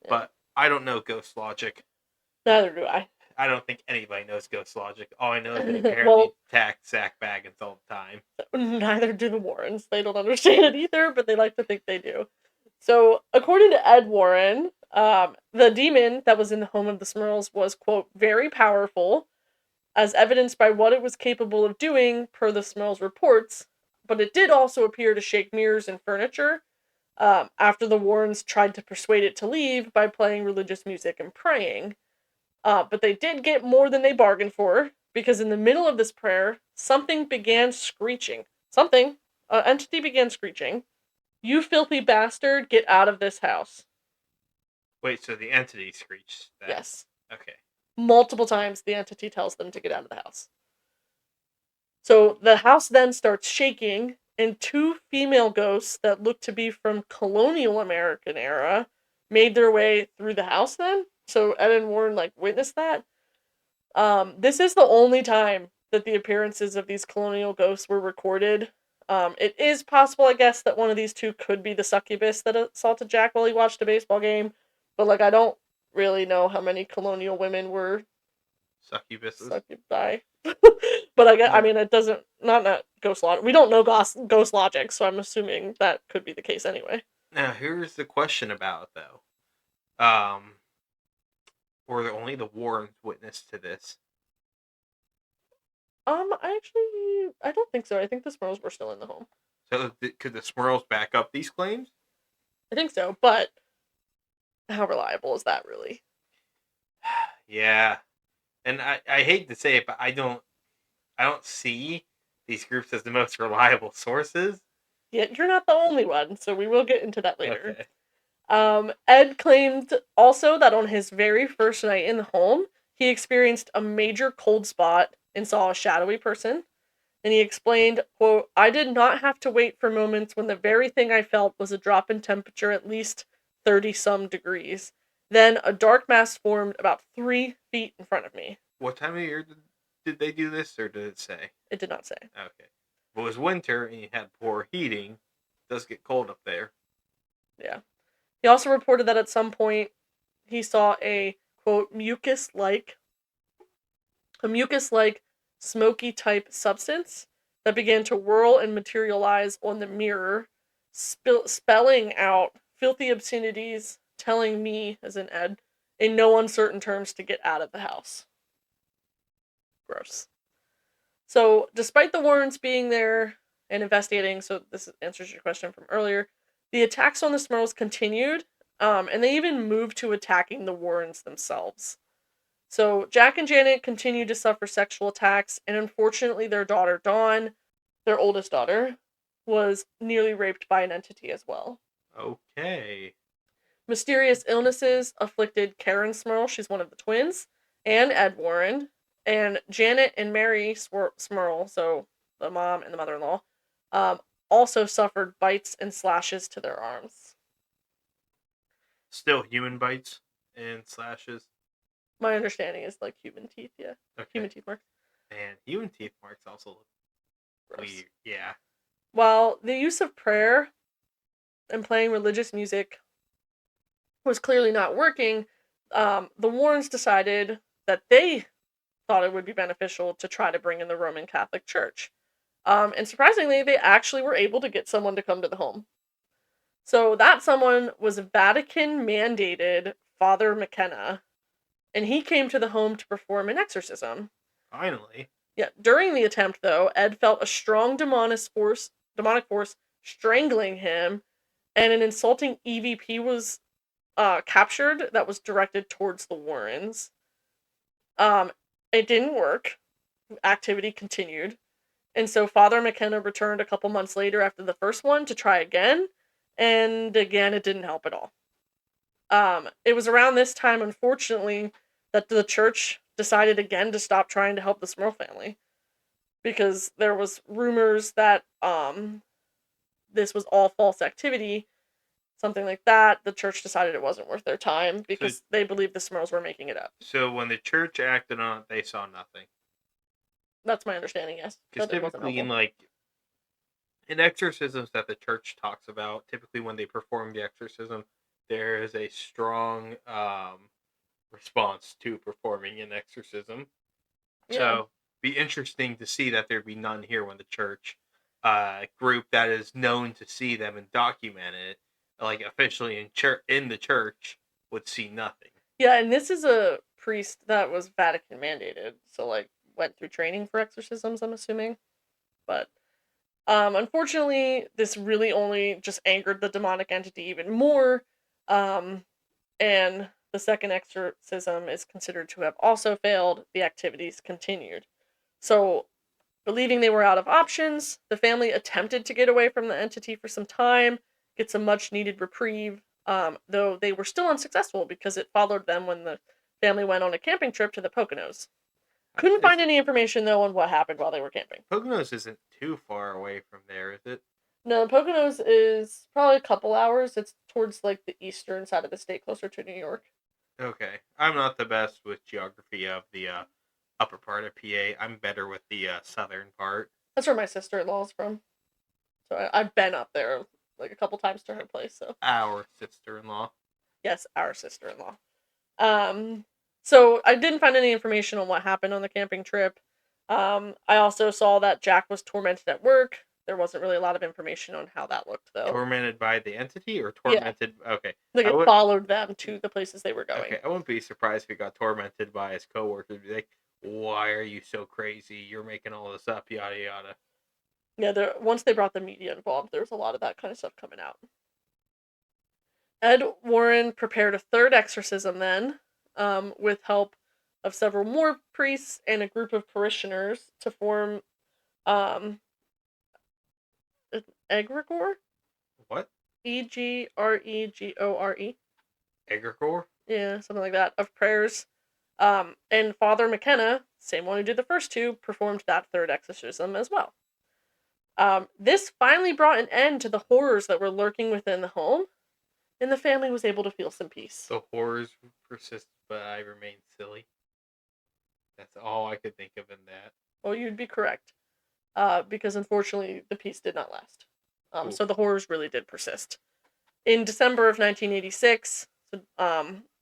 Yeah. But I don't know ghost logic. Neither do I. I don't think anybody knows ghost logic. All I know is they apparently Well, attack Zach Baggins all the time. neither do the Warrens. They don't understand it either, but they like to think they do. So, according to Ed Warren, the demon that was in the home of the Smurls was, quote, very powerful, as evidenced by what it was capable of doing, per the Smurls' reports, but it did also appear to shake mirrors and furniture, after the Warrens tried to persuade it to leave by playing religious music and praying. But they did get more than they bargained for, because in the middle of this prayer, something began screeching. Something. An entity began screeching. You filthy bastard, get out of this house. Wait, so the entity screeched that? Yes. Okay. Multiple times the entity tells them to get out of the house. So the house then starts shaking, and two female ghosts that look to be from colonial American era made their way through the house then. So Ed and Warren like witnessed that. This is the only time that the appearances of these colonial ghosts were recorded. It is possible, I guess, that one of these two could be the succubus that assaulted Jack while he watched a baseball game, but like I don't really know how many colonial women were Succubuses. succubi. But I mean, it doesn't not ghost logic. We don't know ghost logic, so I'm assuming that could be the case anyway. Now here's the question about it though. Were only the Warrens witness to this? I don't think so. I think the Smurls were still in the home. So could the Smurls back up these claims? I think so, but how reliable is that really? Yeah, and I hate to say it, but I don't see these groups as the most reliable sources. Yeah, you're not the only one, so we will get into that later. Okay. Ed claimed also that on his very first night in the home, he experienced a major cold spot and saw a shadowy person. And he explained, quote, I did not have to wait for moments when the very thing I felt was a drop in temperature at least 30-some degrees. Then a dark mass formed about 3 feet in front of me. What time of year did they do this, or did it say? It did not say. Okay. If it was winter and you had poor heating, it does get cold up there. Yeah. He also reported that at some point he saw a, quote, a mucus-like smoky type substance that began to whirl and materialize on the mirror, spelling out filthy obscenities, telling me, as in Ed, in no uncertain terms to get out of the house. Gross. So, despite the Warrens being there and investigating, so this answers your question from earlier, the attacks on the Smurls continued, and they even moved to attacking the Warrens themselves. So, Jack and Janet continued to suffer sexual attacks, and unfortunately, their daughter Dawn, their oldest daughter, was nearly raped by an entity as well. Okay. Mysterious illnesses afflicted Karen Smurl, she's one of the twins, and Ed Warren, and Janet and Mary Smurl, so the mom and the mother-in-law, also suffered bites and slashes to their arms. Still human bites and slashes. My understanding is like human teeth, yeah. Okay. Human teeth marks. And human teeth marks also look Gross. weird. Yeah. While the use of prayer and playing religious music was clearly not working, the Warrens decided that they thought it would be beneficial to try to bring in the Roman Catholic Church. And surprisingly, they actually were able to get someone to come to the home. So that someone was Vatican mandated Father McKenna, and he came to the home to perform an exorcism. Finally. Yeah, during the attempt, though, Ed felt a strong demonic force strangling him, and an insulting EVP was captured that was directed towards the Warrens. It didn't work. Activity continued. And so Father McKenna returned a couple months later after the first one to try again, and again it didn't help at all. It was around this time, unfortunately, that the church decided again to stop trying to help the Smurl family, because there was rumors that this was all false activity, something like that. The church decided it wasn't worth their time because they believed the Smurls were making it up. So when the church acted on it, they saw nothing. That's my understanding, yes. Because typically in exorcisms that the church talks about, typically when they perform the exorcism, there is a strong response to performing an exorcism. Yeah. So be interesting to see that there'd be none here when the church group that is known to see them and document it, like officially in the church, would see nothing. Yeah, and this is a priest that was Vatican mandated, so like went through training for exorcisms, I'm assuming. But unfortunately, this really only just angered the demonic entity even more. And the second exorcism is considered to have also failed. The activities continued. So, believing they were out of options, the family attempted to get away from the entity for some time, get some much needed reprieve, though they were still unsuccessful because it followed them when the family went on a camping trip to the Poconos. Couldn't find any information, though, on what happened while they were camping. Poconos isn't too far away from there, is it? No, Poconos is probably a couple hours. It's towards, like, the eastern side of the state, closer to New York. Okay. I'm not the best with geography of the upper part of PA. I'm better with the southern part. That's where my sister-in-law is from. So I've been up there, like, a couple times to her place, so. Our sister-in-law. Yes, our sister-in-law. So I didn't find any information on what happened on the camping trip. I also saw that Jack was tormented at work. There wasn't really a lot of information on how that looked, though. Tormented by the entity or tormented? Yeah. Okay. Like it followed them to the places they were going. Okay, I wouldn't be surprised if he got tormented by his coworkers. Be like, why are you so crazy? You're making all this up, yada yada. Yeah, once they brought the media involved, there was a lot of that kind of stuff coming out. Ed Warren prepared a third exorcism then, with help of several more priests and a group of parishioners to form egregore? What? Egregore. Egregore? Yeah, something like that, of prayers. And Father McKenna, same one who did the first two, performed that third exorcism as well. This finally brought an end to the horrors that were lurking within the home, and the family was able to feel some peace. The horrors persist, but I remain silly. That's all I could think of in that. Well, you'd be correct. Because unfortunately, the peace did not last. So the horrors really did persist. In December of 1986,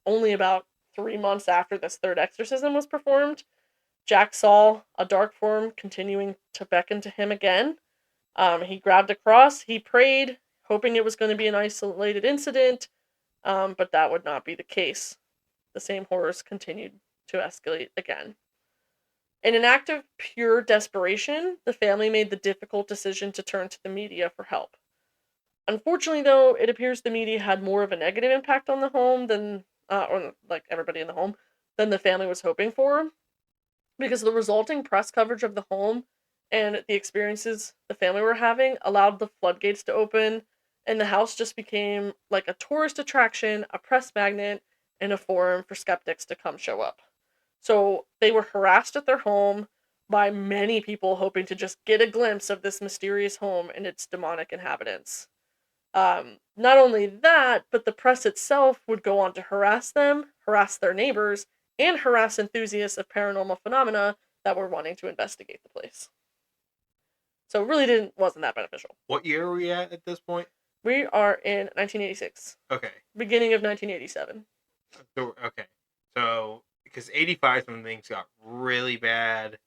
only about 3 months after this third exorcism was performed, Jack saw a dark form continuing to beckon to him again. He grabbed a cross, he prayed, hoping it was going to be an isolated incident, but that would not be the case. The same horrors continued to escalate again. In an act of pure desperation, the family made the difficult decision to turn to the media for help. Unfortunately, though, it appears the media had more of a negative impact on the home than, or like everybody in the home, than the family was hoping for, because the resulting press coverage of the home and the experiences the family were having allowed the floodgates to open, and the house just became like a tourist attraction, a press magnet, and a forum for skeptics to come show up. So they were harassed at their home by many people hoping to just get a glimpse of this mysterious home and its demonic inhabitants. Not only that, but the press itself would go on to harass them, harass their neighbors, and harass enthusiasts of paranormal phenomena that were wanting to investigate the place. So it really wasn't that beneficial. What year are we at this point? We are in 1986. Okay. Beginning of 1987. So because 85 is when things got really bad.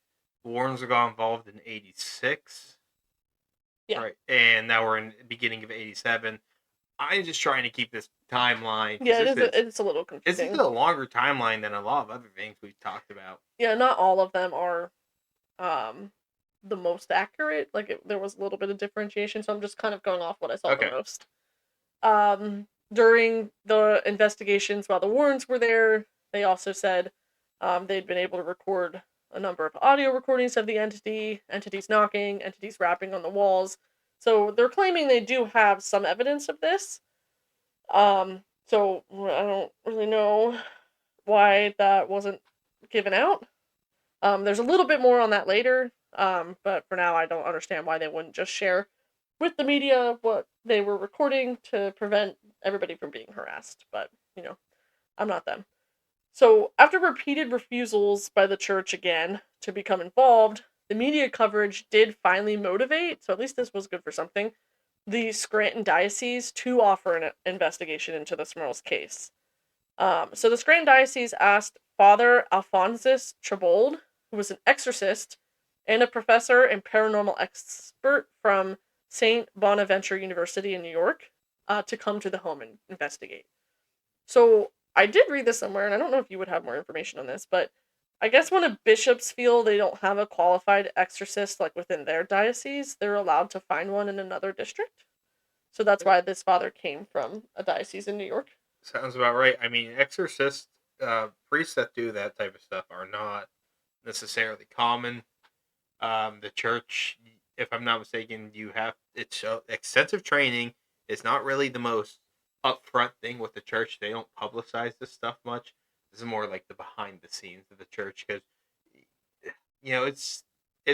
Warrens got involved in 86. Yeah. Right. And now we're in the beginning of 87. I'm just trying to keep this timeline. Yeah, it's a little confusing. This is a longer timeline than a lot of other things we've talked about. Yeah, not all of them are the most accurate. Like, there was a little bit of differentiation, so I'm just kind of going off what I saw the most. During the investigations while the Warrens were there, they also said they'd been able to record a number of audio recordings of the entities knocking, entities rapping on the walls. So they're claiming they do have some evidence of this. So I don't really know why that wasn't given out. There's a little bit more on that later, but for now I don't understand why they wouldn't just share with the media what they were recording to prevent everybody from being harassed. But, I'm not them. So, after repeated refusals by the church again to become involved, the media coverage did finally motivate, so at least this was good for something, the Scranton Diocese to offer an investigation into the Smurls case. So the Scranton Diocese asked Father Alphonsus Trebold, who was an exorcist and a professor and paranormal expert from St. Bonaventure University in New York, to come to the home and investigate. So I did read this somewhere, and I don't know if you would have more information on this, but I guess when a bishops feel they don't have a qualified exorcist like within their diocese, they're allowed to find one in another district. So that's why this father came from a diocese in New York. Sounds about right. I mean, exorcists, priests that do that type of stuff are not necessarily common. The church, if I'm not mistaken, it's extensive training. It's not really the most upfront thing with the church. They don't publicize this stuff much. This is more like the behind the scenes of the church, because it's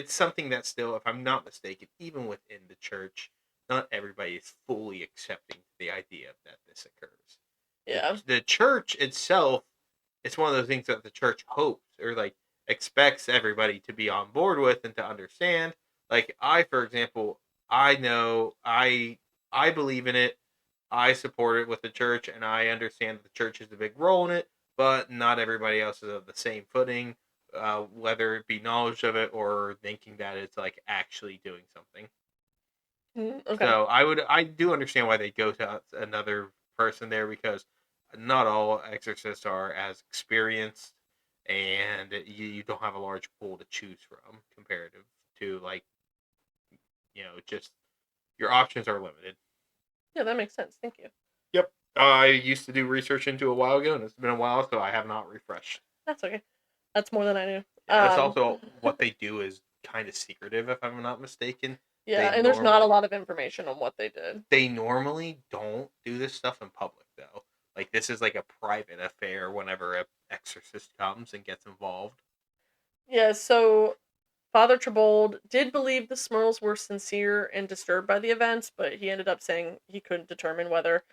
something that still, if I'm not mistaken, even within the church, not everybody is fully accepting the idea that this occurs. Yeah. The church itself, it's one of those things that the church hopes or expects everybody to be on board with and to understand. Like for example, I know I believe in it. I support it with the church, and I understand that the church has a big role in it, but not everybody else is of the same footing, whether it be knowledge of it or thinking that it's actually doing something. Okay. So I do understand why they go to another person there, because not all exorcists are as experienced, and you don't have a large pool to choose from comparative to just your options are limited. Yeah, that makes sense. Thank you. Yep. I used to do research into a while ago, and it's been a while, so I have not refreshed. That's okay. That's more than I knew. That's also what they do is kind of secretive, if I'm not mistaken. Yeah, and there's not a lot of information on what they did. They normally don't do this stuff in public, though. This is a private affair whenever an exorcist comes and gets involved. Yeah, so Father Trebold did believe the Smurls were sincere and disturbed by the events, but he ended up saying he couldn't determine whether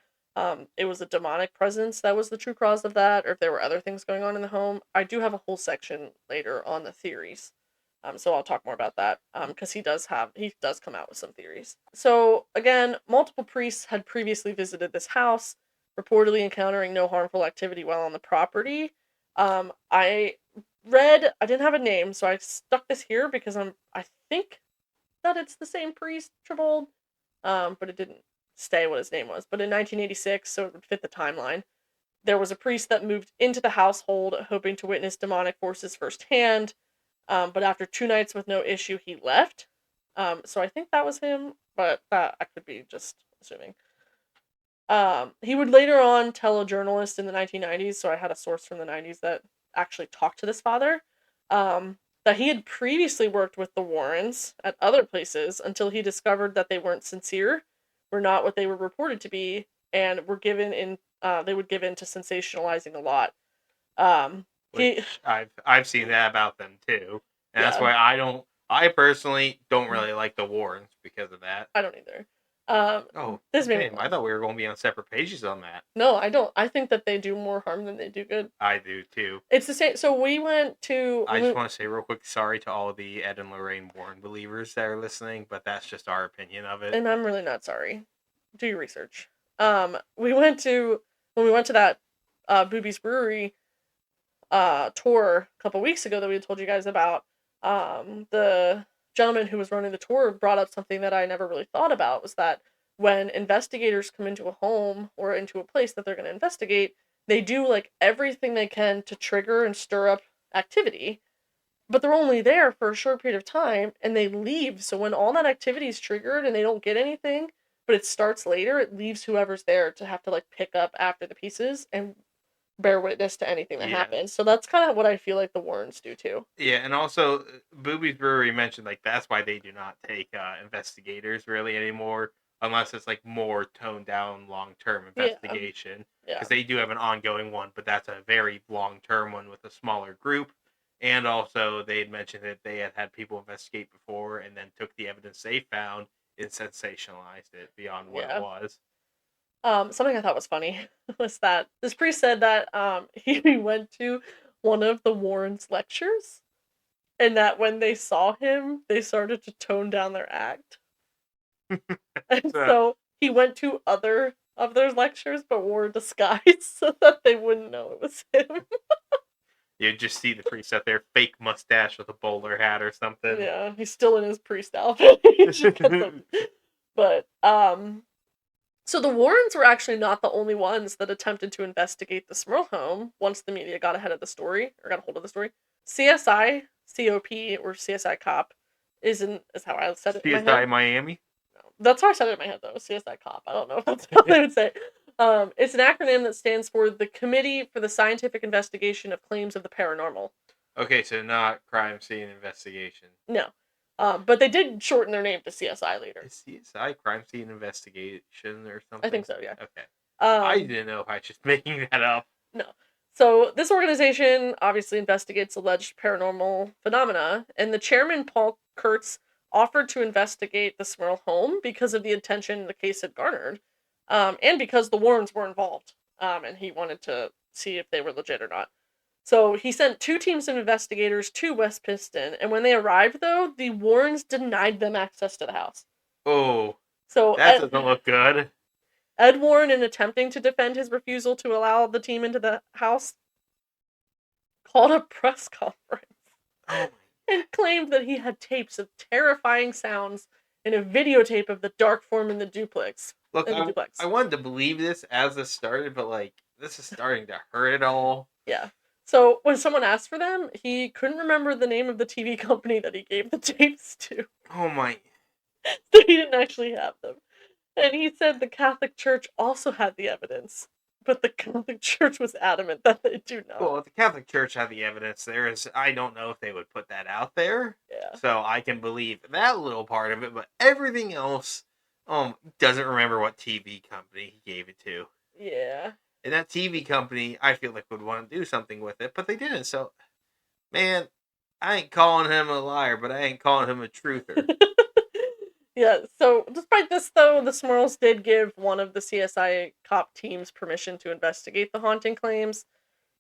it was a demonic presence that was the true cause of that, or if there were other things going on in the home. I do have a whole section later on the theories, so I'll talk more about that, because he does come out with some theories. So again, multiple priests had previously visited this house, reportedly encountering no harmful activity while on the property. I didn't have a name, so I stuck this here because I think that it's the same priest, Trebold, but it didn't stay what his name was. But in 1986, so it would fit the timeline, there was a priest that moved into the household hoping to witness demonic forces firsthand. But after 2 nights with no issue, he left. So I think that was him, but that I could be just assuming. He would later on tell a journalist in the 1990s, so I had a source from the 90s that actually talked to this father, that he had previously worked with the Warrens at other places until he discovered that they weren't sincere, were not what they were reported to be, and were given in they would give in to sensationalizing a lot. He Which I've seen that about them too, and that's yeah, why I personally don't really like the Warrens because of that. I don't either. Oh, This made me damn! I laugh. thought we were going to be on separate pages on that. No, I don't. I think that they do more harm than they do good. I do too. It's the same. So we went to. I just want to say real quick, sorry to all the Ed and Lorraine Warren believers that are listening, but that's just our opinion of it. And I'm really not sorry. Do your research. We went to when we went to that Booby's Brewery tour a couple weeks ago that we had told you guys about. The gentleman who was running the tour brought up something that I never really thought about, was that when investigators come into a home or into a place that they're going to investigate, they do like everything they can to trigger and stir up activity, but they're only there for a short period of time and they leave. So when all that activity is triggered and they don't get anything, but it starts later, it leaves whoever's there to have to like pick up after the pieces and bear witness to anything that Yeah. happens. So that's kind of what I feel like the Warrens do too. Yeah, and also Booby's Brewery mentioned like that's why they do not take investigators really anymore, unless it's like more toned down long term investigation. Yeah. Because they do have an ongoing one, but that's a very long term one with a smaller group. And also, they had mentioned that they had had people investigate before and then took the evidence they found and sensationalized it beyond what Yeah. it was. Something I thought was funny was that this priest said that he went to one of the Warrens' lectures, and that when they saw him, they started to tone down their act. And So, so he went to other of their lectures but wore a disguise so that they wouldn't know it was him. you just see the priest out there, fake mustache with a bowler hat or something. Yeah, he's still in his priest outfit. He just gets up. But so the Warrens were actually not the only ones that attempted to investigate the Smurl home once the media got ahead of the story, or got a hold of the story. CSI, COP, or CSI Cop is how I said it in my head. CSI Miami? That's how I said it in my head, though. CSI Cop. I don't know if that's how they would say it. It's an acronym that stands for the Committee for the Scientific Investigation of Claims of the Paranormal. Okay, so not crime scene investigation. No. But they did shorten their name to CSI later. Is CSI crime scene investigation or something? I think so, yeah. Okay. I didn't know if I was just making that up. No. So this organization obviously investigates alleged paranormal phenomena, and the chairman, Paul Kurtz, offered to investigate the Smurl home because of the attention the case had garnered, and because the Warrens were involved, and he wanted to see if they were legit or not. So he sent 2 teams of investigators to West Piston, and when they arrived, though, the Warrens denied them access to the house. Oh, So that doesn't look good. Ed Warren, in attempting to defend his refusal to allow the team into the house, called a press conference and claimed that he had tapes of terrifying sounds and a videotape of the dark form in the duplex. Look, I wanted to believe this as this started, but like this is starting to hurt it all. Yeah. So when someone asked for them, he couldn't remember the name of the TV company that he gave the tapes to. Oh my. So he didn't actually have them. And he said the Catholic Church also had the evidence, but the Catholic Church was adamant that they do not. Well, if the Catholic Church had the evidence, I don't know if they would put that out there. Yeah. So I can believe that little part of it, but everything else, doesn't remember what TV company he gave it to. Yeah. And that TV company, I feel like would want to do something with it, but they didn't. So, man, I ain't calling him a liar, but I ain't calling him a truther. Yeah, so despite this, though, the Smurls did give one of the CSI cop teams permission to investigate the haunting claims.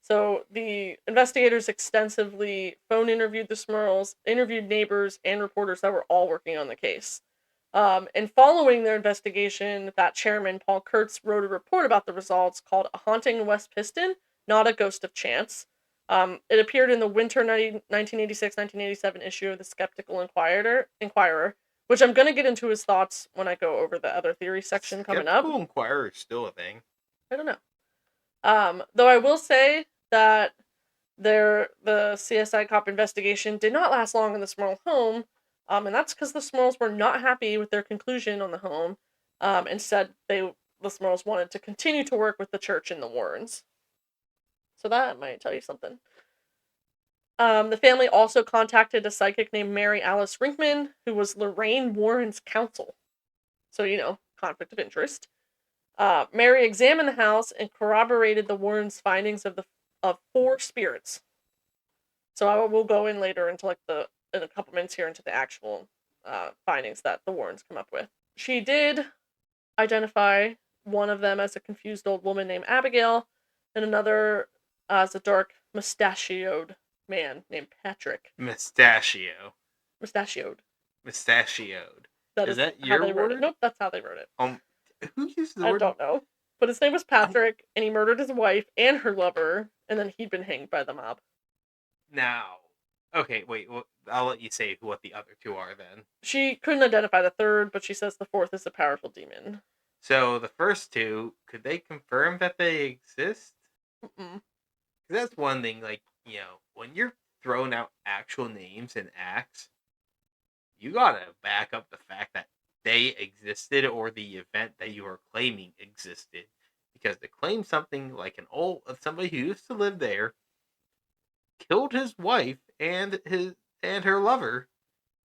So the investigators extensively phone interviewed the Smurls, interviewed neighbors and reporters that were all working on the case. And following their investigation, that chairman, Paul Kurtz, wrote a report about the results called A Haunting in West Piston, Not a Ghost of Chance. It appeared in the winter 1986-1987 issue of the Skeptical Inquirer, which I'm going to get into his thoughts when I go over the other theory section coming up. Skeptical Inquirer is still a thing. I don't know. Though I will say that The CSI cop investigation did not last long in the Smurl home, and that's because the Smurls were not happy with their conclusion on the home. Instead, the Smurls wanted to continue to work with the church and the Warrens. So that might tell you something. The family also contacted a psychic named Mary Alice Rinkman, who was Lorraine Warren's counsel. So, conflict of interest. Mary examined the house and corroborated the Warrens' findings of 4 spirits. So I will go in later into in a couple minutes here into the actual findings that the Warrens come up with. She did identify one of them as a confused old woman named Abigail, and another as a dark mustachioed man named Patrick. Mustachioed. That is that how your they wrote word? it. Nope, that's how they wrote it. Who used the I word? don't know. But his name was Patrick, and he murdered his wife and her lover, and then he'd been hanged by the mob. Now, okay, wait. Well, I'll let you say what the other 2 are then. She couldn't identify the third, but she says the 4th is a powerful demon. So the first 2, could they confirm that they exist? Mm-mm. That's one thing, when you're throwing out actual names and acts, you gotta back up the fact that they existed or the event that you are claiming existed. Because to claim something like somebody who used to live there killed his wife and her lover,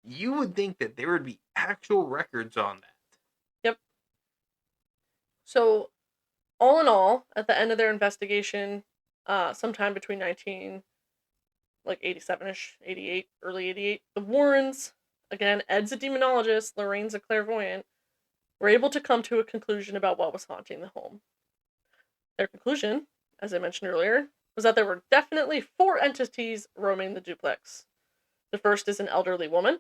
you would think that there would be actual records on that. Yep. So, all in all, at the end of their investigation, sometime between 87-ish, 88, early 88, the Warrens, again, Ed's a demonologist, Lorraine's a clairvoyant, were able to come to a conclusion about what was haunting the home. Their conclusion, as I mentioned earlier, was that there were definitely 4 entities roaming the duplex. The first is an elderly woman.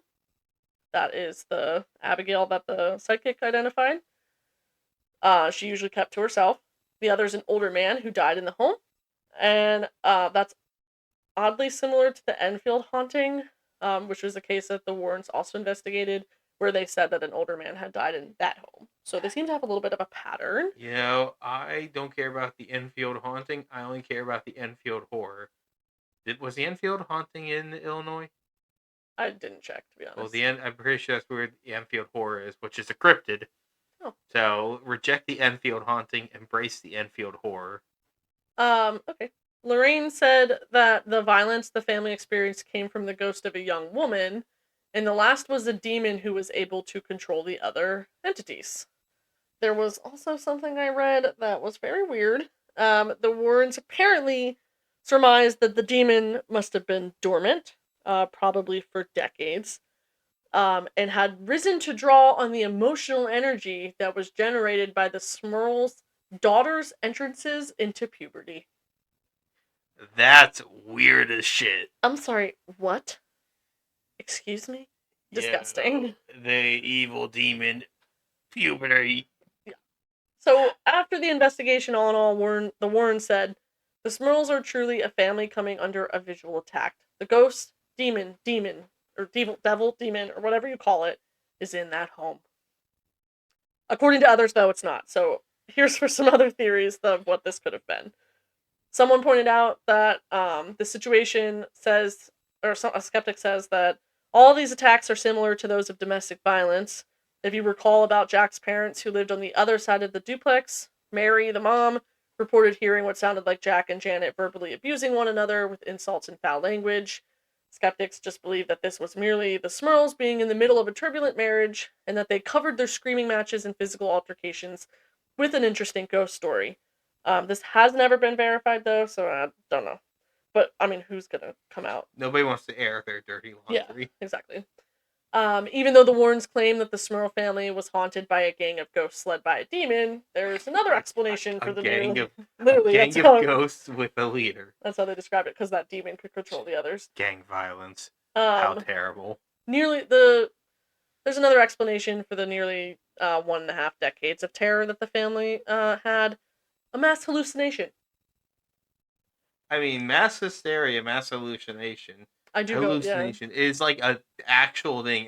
That is the Abigail that the psychic identified. She usually kept to herself. The other is an older man who died in the home. And that's oddly similar to the Enfield haunting, which was a case that the Warrens also investigated, where they said that an older man had died in that home. So they seem to have a little bit of a pattern. I don't care about the Enfield haunting. I only care about the Enfield horror. Was the Enfield haunting in Illinois? I didn't check, to be honest. Well, I'm pretty sure that's where the Enfield horror is, which is a cryptid. Oh. So reject the Enfield haunting, embrace the Enfield horror. Okay. Lorraine said that the violence the family experienced came from the ghost of a young woman, and the last was a demon who was able to control the other entities. There was also something I read that was very weird. The Warrens apparently surmised that the demon must have been dormant, probably for decades, and had risen to draw on the emotional energy that was generated by the Smurls' daughters' entrances into puberty. That's weird as shit. I'm sorry, what? Excuse me? Disgusting. Yeah, the evil demon puberty. Yeah. So, after the investigation, all in all, the Warrens said, the Smurls are truly a family coming under a visual attack. The ghost, demon, or devil, demon, or whatever you call it, is in that home. According to others, though, it's not. So, here's for some other theories of what this could have been. Someone pointed out that the situation says, or a skeptic says that all these attacks are similar to those of domestic violence. If you recall about Jack's parents who lived on the other side of the duplex, Mary, the mom, reported hearing what sounded like Jack and Janet verbally abusing one another with insults and foul language. Skeptics just believe that this was merely the Smurls being in the middle of a turbulent marriage, and that they covered their screaming matches and physical altercations with an interesting ghost story. This has never been verified, though, so I don't know. But, I mean, who's gonna come out? Nobody wants to air their dirty laundry. Yeah, exactly. Even though the Warrens claim that the Smurl family was haunted by a gang of ghosts led by a demon, there's another explanation for the gang of ghosts with a leader. That's how they describe it, because that demon could control the others. Gang violence. How terrible. There's another explanation for the nearly 1.5 decades of terror that the family had. A mass hallucination. I mean, mass hysteria, mass hallucination. Hallucination is like an actual thing.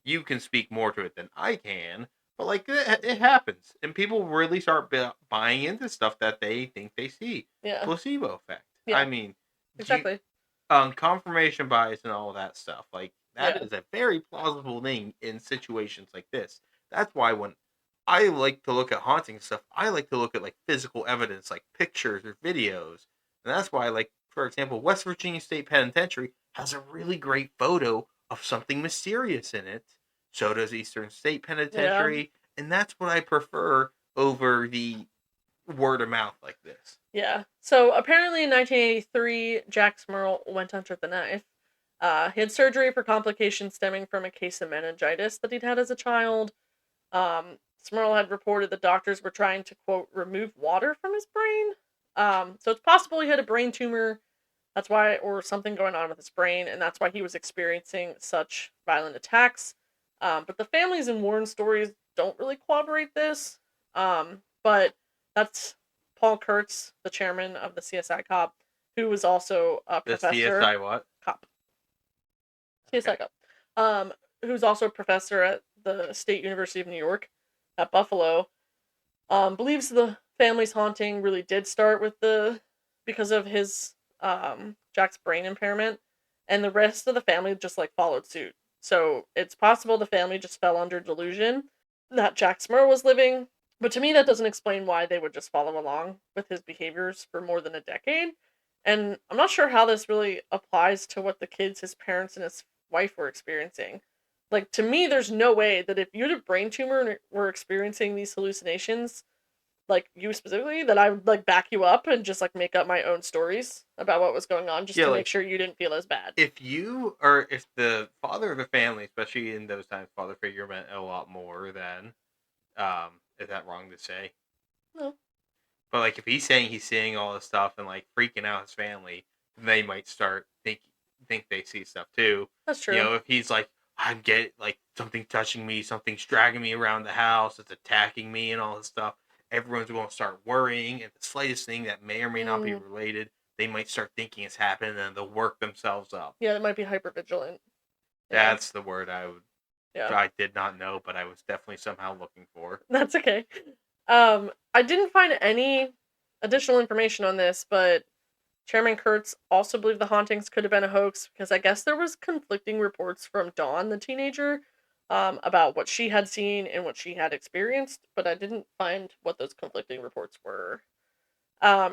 You can speak more to it than I can, but like it happens, and people really start buying into stuff that they think they see. Yeah. Placebo effect. Yeah. I mean, you exactly. confirmation bias and all that stuff. Like that Yeah. is a very plausible thing in situations like this. That's why when I like to look at haunting stuff, I like to look at like physical evidence, like pictures or videos. And that's why, like, for example, West Virginia State Penitentiary has a really great photo of something mysterious in it. So does Eastern State Yeah. Penitentiary. And that's what I prefer over the word of mouth like this. Yeah. So apparently in 1983, Jack Smurl went under the knife. He had surgery for complications stemming from a case of meningitis that he'd had as a child. Smurl had reported the doctors were trying to, quote, remove water from his brain. So it's possible he had a brain tumor. That's why, or something going on with his brain, and that's why he was experiencing such violent attacks. But the families and Warren stories don't really corroborate this. But that's Paul Kurtz, the chairman of the CSI cop, who was also a The professor. CSI what? Cop. CSI Okay. cop. Who's also a professor at the State University of New York at Buffalo. Believes the family's haunting really did start with because of his Jack's brain impairment, and the rest of the family just like followed suit. So it's possible the family just fell under delusion that Jack Smurl was living, but to me that doesn't explain why they would just follow along with his behaviors for more than a decade. And I'm not sure how this really applies to what the kids, his parents, and his wife were experiencing. Like, to me, there's no way that if you had a brain tumor and were experiencing these hallucinations, like you specifically, that I would like back you up and just like make up my own stories about what was going on just Yeah, to make like sure you didn't feel as bad. if the father of the family, especially in those times, father figure meant a lot more than is that wrong to say? No, But like if he's saying he's seeing all this stuff and like freaking out his family, they might start think they see stuff too. that's You true. know, if he's like, I'm getting like something touching me, something's dragging me around the house, it's attacking me and all this stuff, everyone's going to start worrying, and the slightest thing that may or may not be Mm, related, they might start thinking it's happened and they'll work themselves up. yeah, it might be hyper vigilant. Yeah, That's the word yeah, I did not know, but I was definitely somehow looking for. that's okay. I didn't find any additional information on this, but Chairman Kurtz also believed the hauntings could have been a hoax because I guess there was conflicting reports from Dawn, the teenager, about what she had seen and what she had experienced, but I didn't find what those conflicting reports were.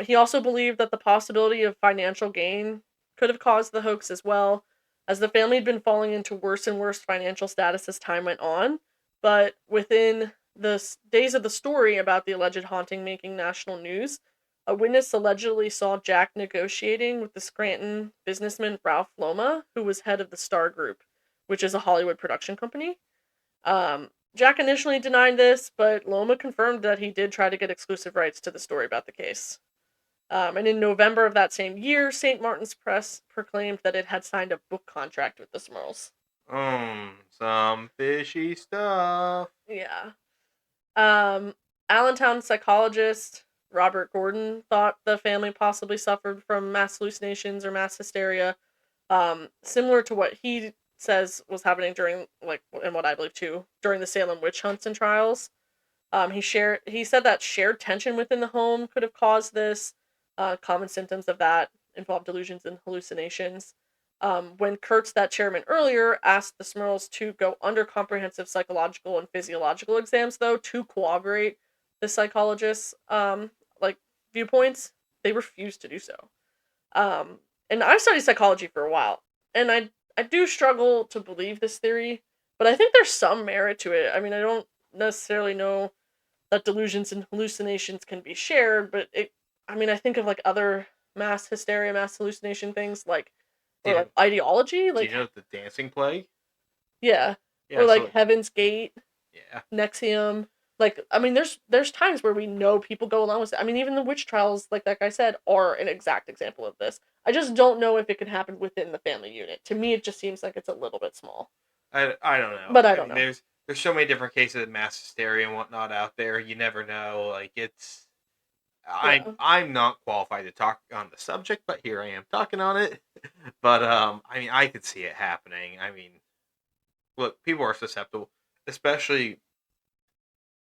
He also believed that the possibility of financial gain could have caused the hoax as well, as the family had been falling into worse and worse financial status as time went on. But within the days of the story about the alleged haunting making national news, a witness allegedly saw Jack negotiating with the Scranton businessman Ralph Loma, who was head of the Star Group, which is a Hollywood production company. Jack initially denied this, but Loma confirmed that he did try to get exclusive rights to the story about the case. And in November of that same year, St. Martin's Press proclaimed that it had signed a book contract with the Smurls. Some fishy stuff. Yeah. Um, Allentown psychologist Robert Gordon thought the family possibly suffered from mass hallucinations or mass hysteria, similar to what he says was happening during, like, and what I believe too, during the Salem witch hunts and trials. He said that shared tension within the home could have caused this. Common symptoms of that involve delusions and hallucinations. When Kurtz, that chairman earlier, asked the Smurls to go under comprehensive psychological and physiological exams, though, to corroborate the psychologist's like viewpoints, they refused to do so. Um, and I studied psychology for a while, and I do struggle to believe this theory, but I think there's some merit to it. I mean, I don't necessarily know that delusions and hallucinations can be shared, but I mean, I think of like other mass hysteria, mass hallucination things like, Do or you like know, ideology, do you like, know the dancing play? yeah, or Yeah, like so Heaven's Gate, yeah. Nexium. Like, I mean, there's times where we know people go along with it. I mean, even the witch trials, like that guy said, are an exact example of this. I just don't know if it could happen within the family unit. To me, it just seems like it's a little bit small. I don't know. But I I don't mean, know. there's so many different cases of mass hysteria and whatnot out there. You never know. Like it's Yeah. I'm not qualified to talk on the subject, but here I am talking on it. But I mean, I could see it happening. I mean, look, people are susceptible, especially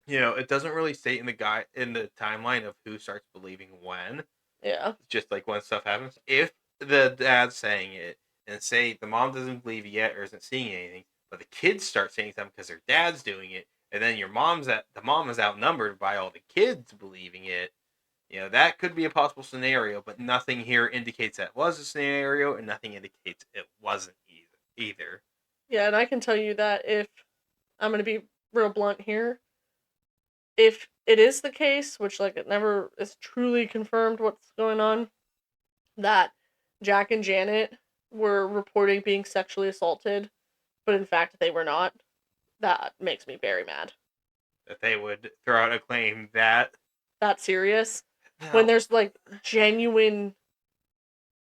it doesn't really state in the timeline of who starts believing when. Yeah. Just like when stuff happens. If the dad saying it, and say the mom doesn't believe it yet or isn't seeing anything, but the kids start saying something because their dad's doing it, and then the mom is outnumbered by all the kids believing it. That could be a possible scenario, but nothing here indicates that was a scenario, and nothing indicates it wasn't either. Yeah, and I can tell you that if I'm going to be real blunt here, if it is the case, which like it never is truly confirmed what's going on, that Jack and Janet were reporting being sexually assaulted, but in fact they were not, that makes me very mad. That they would throw out a claim that serious when no, there's like genuine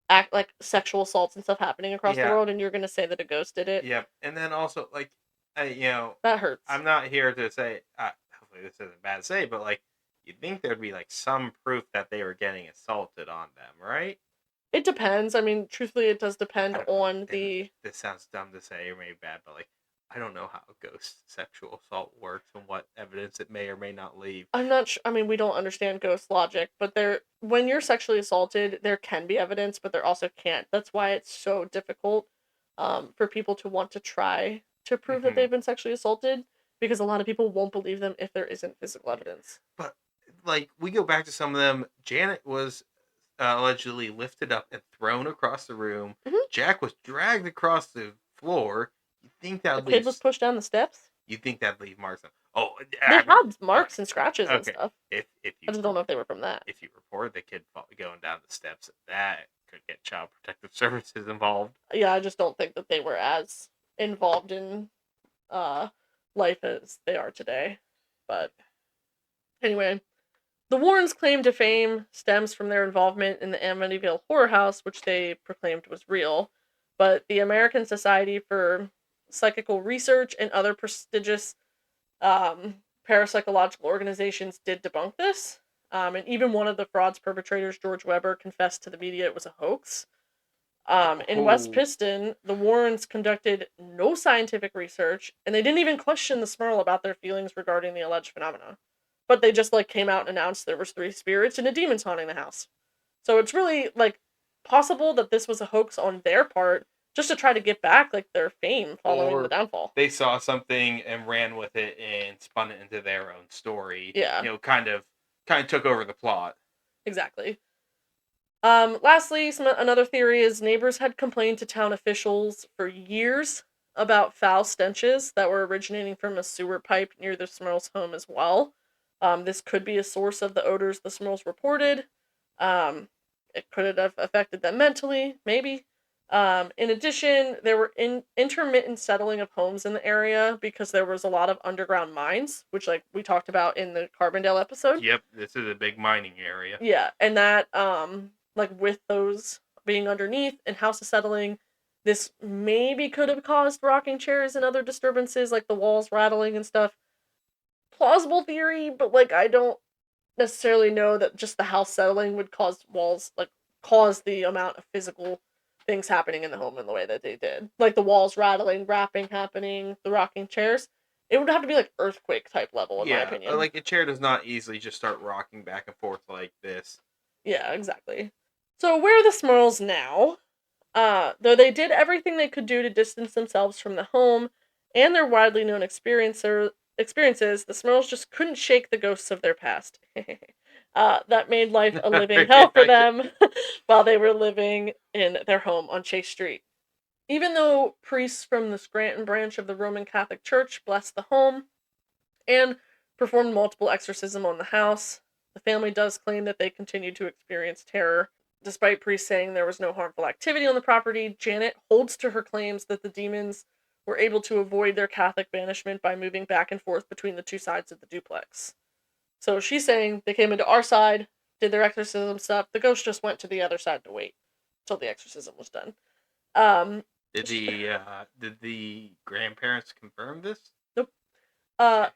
act like sexual assaults and stuff happening across the yeah, world, and you're gonna say that a ghost did it. yeah, and then also like, That hurts. I'm not here to say. Hopefully, this isn't bad to say, but like, you'd think there'd be like some proof that they were getting assaulted on them, right? It depends. I mean, truthfully, it does depend on the. This sounds dumb to say or maybe bad, but like, I don't know how a ghost sexual assault works and what evidence it may or may not leave. I'm not sure. I mean, we don't understand ghost logic, but when you're sexually assaulted, there can be evidence, but there also can't. That's why it's so difficult for people to want to try to prove that they've been sexually assaulted, because a lot of people won't believe them if there isn't physical evidence. But like, we go back to some of them. Janet was allegedly lifted up and thrown across the room. Mm-hmm. Jack was dragged across the floor. You think The kid was pushed down the steps. You think that'd leave marks? Oh, they had marks and scratches and stuff. If I just don't know if they were from that. If you report the kid going down the steps, that could get Child Protective Services involved. Yeah, I just don't think that they were as involved in life as they are today. But anyway, the Warrens' claim to fame stems from their involvement in the Amityville Horror House, which they proclaimed was real. But the American Society for Psychical Research and other prestigious parapsychological organizations did debunk this. And even one of the fraud's perpetrators, George Weber, confessed to the media it was a hoax. In West Piston, the Warrens conducted no scientific research, and they didn't even question the Smurl about their feelings regarding the alleged phenomena. But they just came out and announced there was 3 spirits and a demon's haunting the house. So it's really possible that this was a hoax on their part, just to try to get back their fame following the downfall. They saw something and ran with it and spun it into their own story. Yeah. Kind of took over the plot. Exactly. Lastly, another theory is neighbors had complained to town officials for years about foul stenches that were originating from a sewer pipe near the Smurls' home as well. This could be a source of the odors the Smurls reported. It could have affected them mentally, maybe. In addition, there were intermittent settling of homes in the area because there was a lot of underground mines, which we talked about in the Carbondale episode. Yep, this is a big mining area. Yeah, and that with those being underneath and houses settling, this maybe could have caused rocking chairs and other disturbances, like the walls rattling and stuff. Plausible theory, but I don't necessarily know that just the house settling would cause walls, cause the amount of physical things happening in the home in the way that they did. Like the walls rattling, rapping happening, the rocking chairs. It would have to be earththquake type level, in my opinion. A chair does not easily just start rocking back and forth like this. Yeah, exactly. So where are the Smurls now? Though they did everything they could do to distance themselves from the home and their widely known experiences, the Smurls just couldn't shake the ghosts of their past. That made life a living hell for them while they were living in their home on Chase Street. Even though priests from the Scranton branch of the Roman Catholic Church blessed the home and performed multiple exorcisms on the house, the family does claim that they continued to experience terror. Despite priests saying there was no harmful activity on the property, Janet holds to her claims that the demons were able to avoid their Catholic banishment by moving back and forth between the two sides of the duplex. So she's saying they came into our side, did their exorcism stuff, the ghost just went to the other side to wait until the exorcism was done. Did the grandparents confirm this? Nope.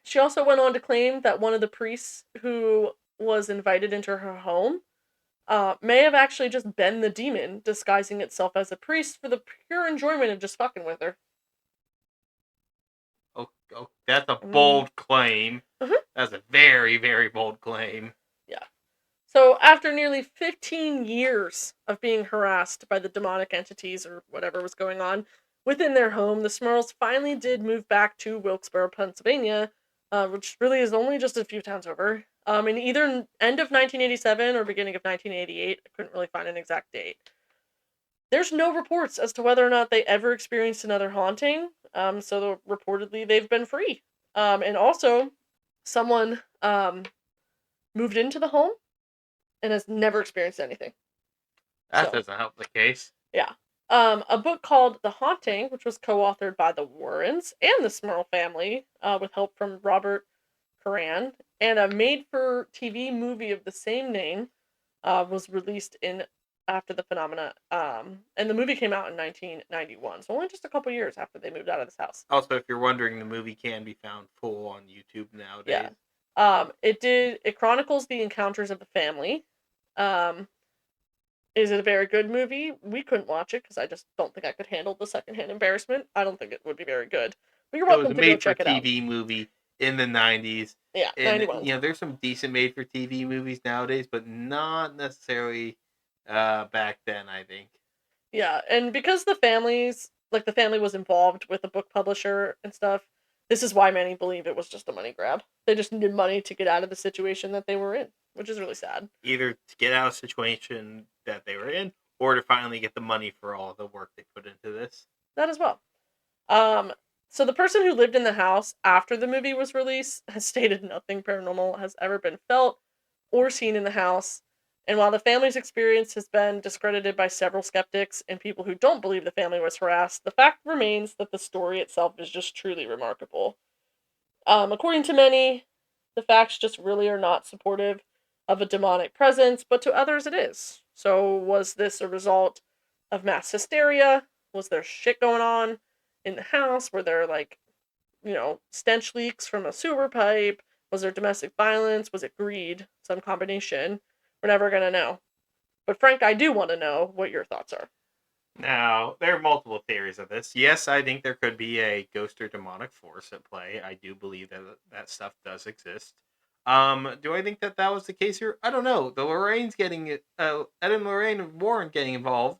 She also went on to claim that one of the priests who was invited into her home may have actually just been the demon disguising itself as a priest for the pure enjoyment of just fucking with her. Oh, that's a bold claim. Mm-hmm. That's a very, very bold claim. Yeah. So, after nearly 15 years of being harassed by the demonic entities or whatever was going on within their home, the Smurls finally did move back to Wilkesboro, Pennsylvania, which really is only just a few towns over, in either end of 1987 or beginning of 1988. I couldn't really find an exact date. There's no reports as to whether or not they ever experienced another haunting, so reportedly they've been free. And also, someone moved into the home and has never experienced anything. That So, doesn't help the case. yeah. A book called The Haunting, which was co-authored by the Warrens and the Smurl family, with help from Robert Curran, and a made-for-TV movie of the same name was released in after the phenomena. And the movie came out in 1991, so only just a couple years after they moved out of this house. Also, if you're wondering, the movie can be found full on YouTube Yeah. nowadays. It chronicles the encounters of the family. Um, Is it a very good movie? We couldn't watch it because I just don't think I could handle the secondhand embarrassment. I don't think it would be very good. But you're It was welcome a to go made for check it out. TV movie in the 90s. Yeah, And 91. there's some decent made for TV movies nowadays, but not necessarily back then, I think. Yeah, and because the family was involved with the book publisher and stuff, this is why many believe it was just a money grab. They just needed money to get out of the situation that they were in, which is really sad. Either to get out of the situation that they were in, or to finally get the money for all the work they put into this. That as well. Um, so the person who lived in the house after the movie was released has stated nothing paranormal has ever been felt or seen in the house. And while the family's experience has been discredited by several skeptics and people who don't believe the family was harassed, the fact remains that the story itself is just truly remarkable. According to many, the facts just really are not supportive of a demonic presence, but to others it is. So, was this a result of mass hysteria? Was there shit going on in the house? Were there, like, stench leaks from a sewer pipe? Was there domestic violence? Was it greed? Some combination. We're never gonna know. But Frank, I do want to know what your thoughts are. Now, there are multiple theories of this. Yes, I think there could be a ghost or demonic force at play. I do believe that that stuff does exist. Do I think that that was the case here? I don't know. The Lorraine's getting it. Ed and Lorraine Warren getting involved.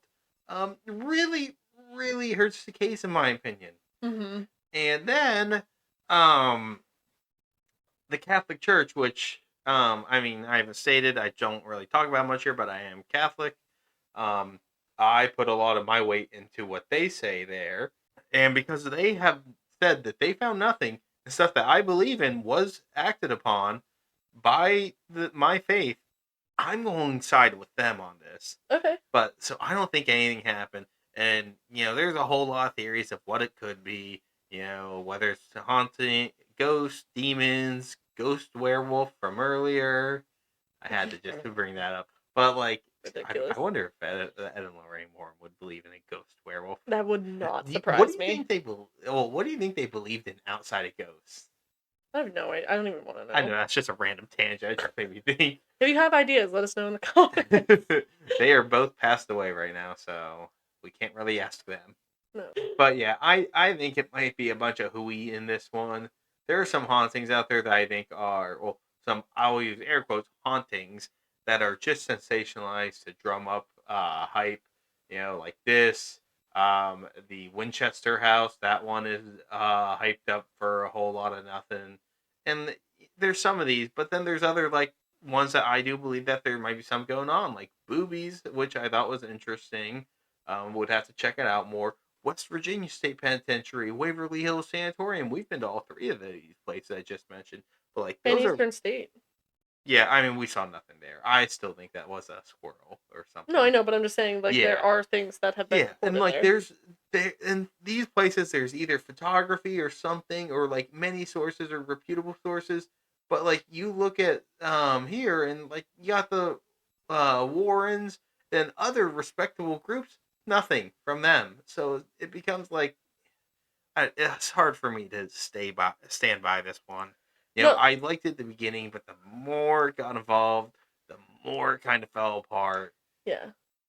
Really, really hurts the case in my opinion. Mm-hmm. And then, um, the Catholic Church, which, I mean, I haven't stated. I don't really talk about much here, but I am Catholic. Um, I put a lot of my weight into what they say there. And because they have said that they found nothing, the stuff that I believe in was acted upon by my faith, I'm going to side with them on this. Okay. But so I don't think anything happened. And, there's a whole lot of theories of what it could be. Whether it's haunting, ghosts, demons, ghost werewolf from earlier. I had to just bring that up. But, like, Ridiculous. I wonder if Ed and Lorraine Warren would believe in a ghost werewolf. That would not What do surprise you me. think they what do you think they believed in outside of ghosts? I have no idea. I don't even want to know. I know that's just a random tangent. It just made me think. If you have ideas, let us know in the comments. They are both passed away right now, so we can't really ask them. No. But yeah, I think it might be a bunch of hooey in this one. There are some hauntings out there that I think are, well, some, I'll use air quotes, hauntings that are just sensationalized to drum up hype. Like this. The Winchester House, that one is hyped up for a whole lot of nothing. And there's some of these, but then there's other, like, ones that I do believe that there might be some going on, like Boobies, which I thought was interesting. Would have to check it out more. West Virginia State Penitentiary, Waverly Hills Sanatorium. We've been to all three of these places I just mentioned. But, like, And those are... Eastern State. Yeah, I mean, we saw nothing there. I still think that was a squirrel or something. No, I know, but I'm just saying, like, there are things that have been Yeah, and, like, there. in these places, there's either photography or something, or, like, many sources or reputable sources. But, like, you look at here, and, like, you got the Warrens and other respectable groups. Nothing from them. So it becomes like it's hard for me to stand by this one. I liked it at the beginning, but the more it got involved, the more it kind of fell apart. Yeah.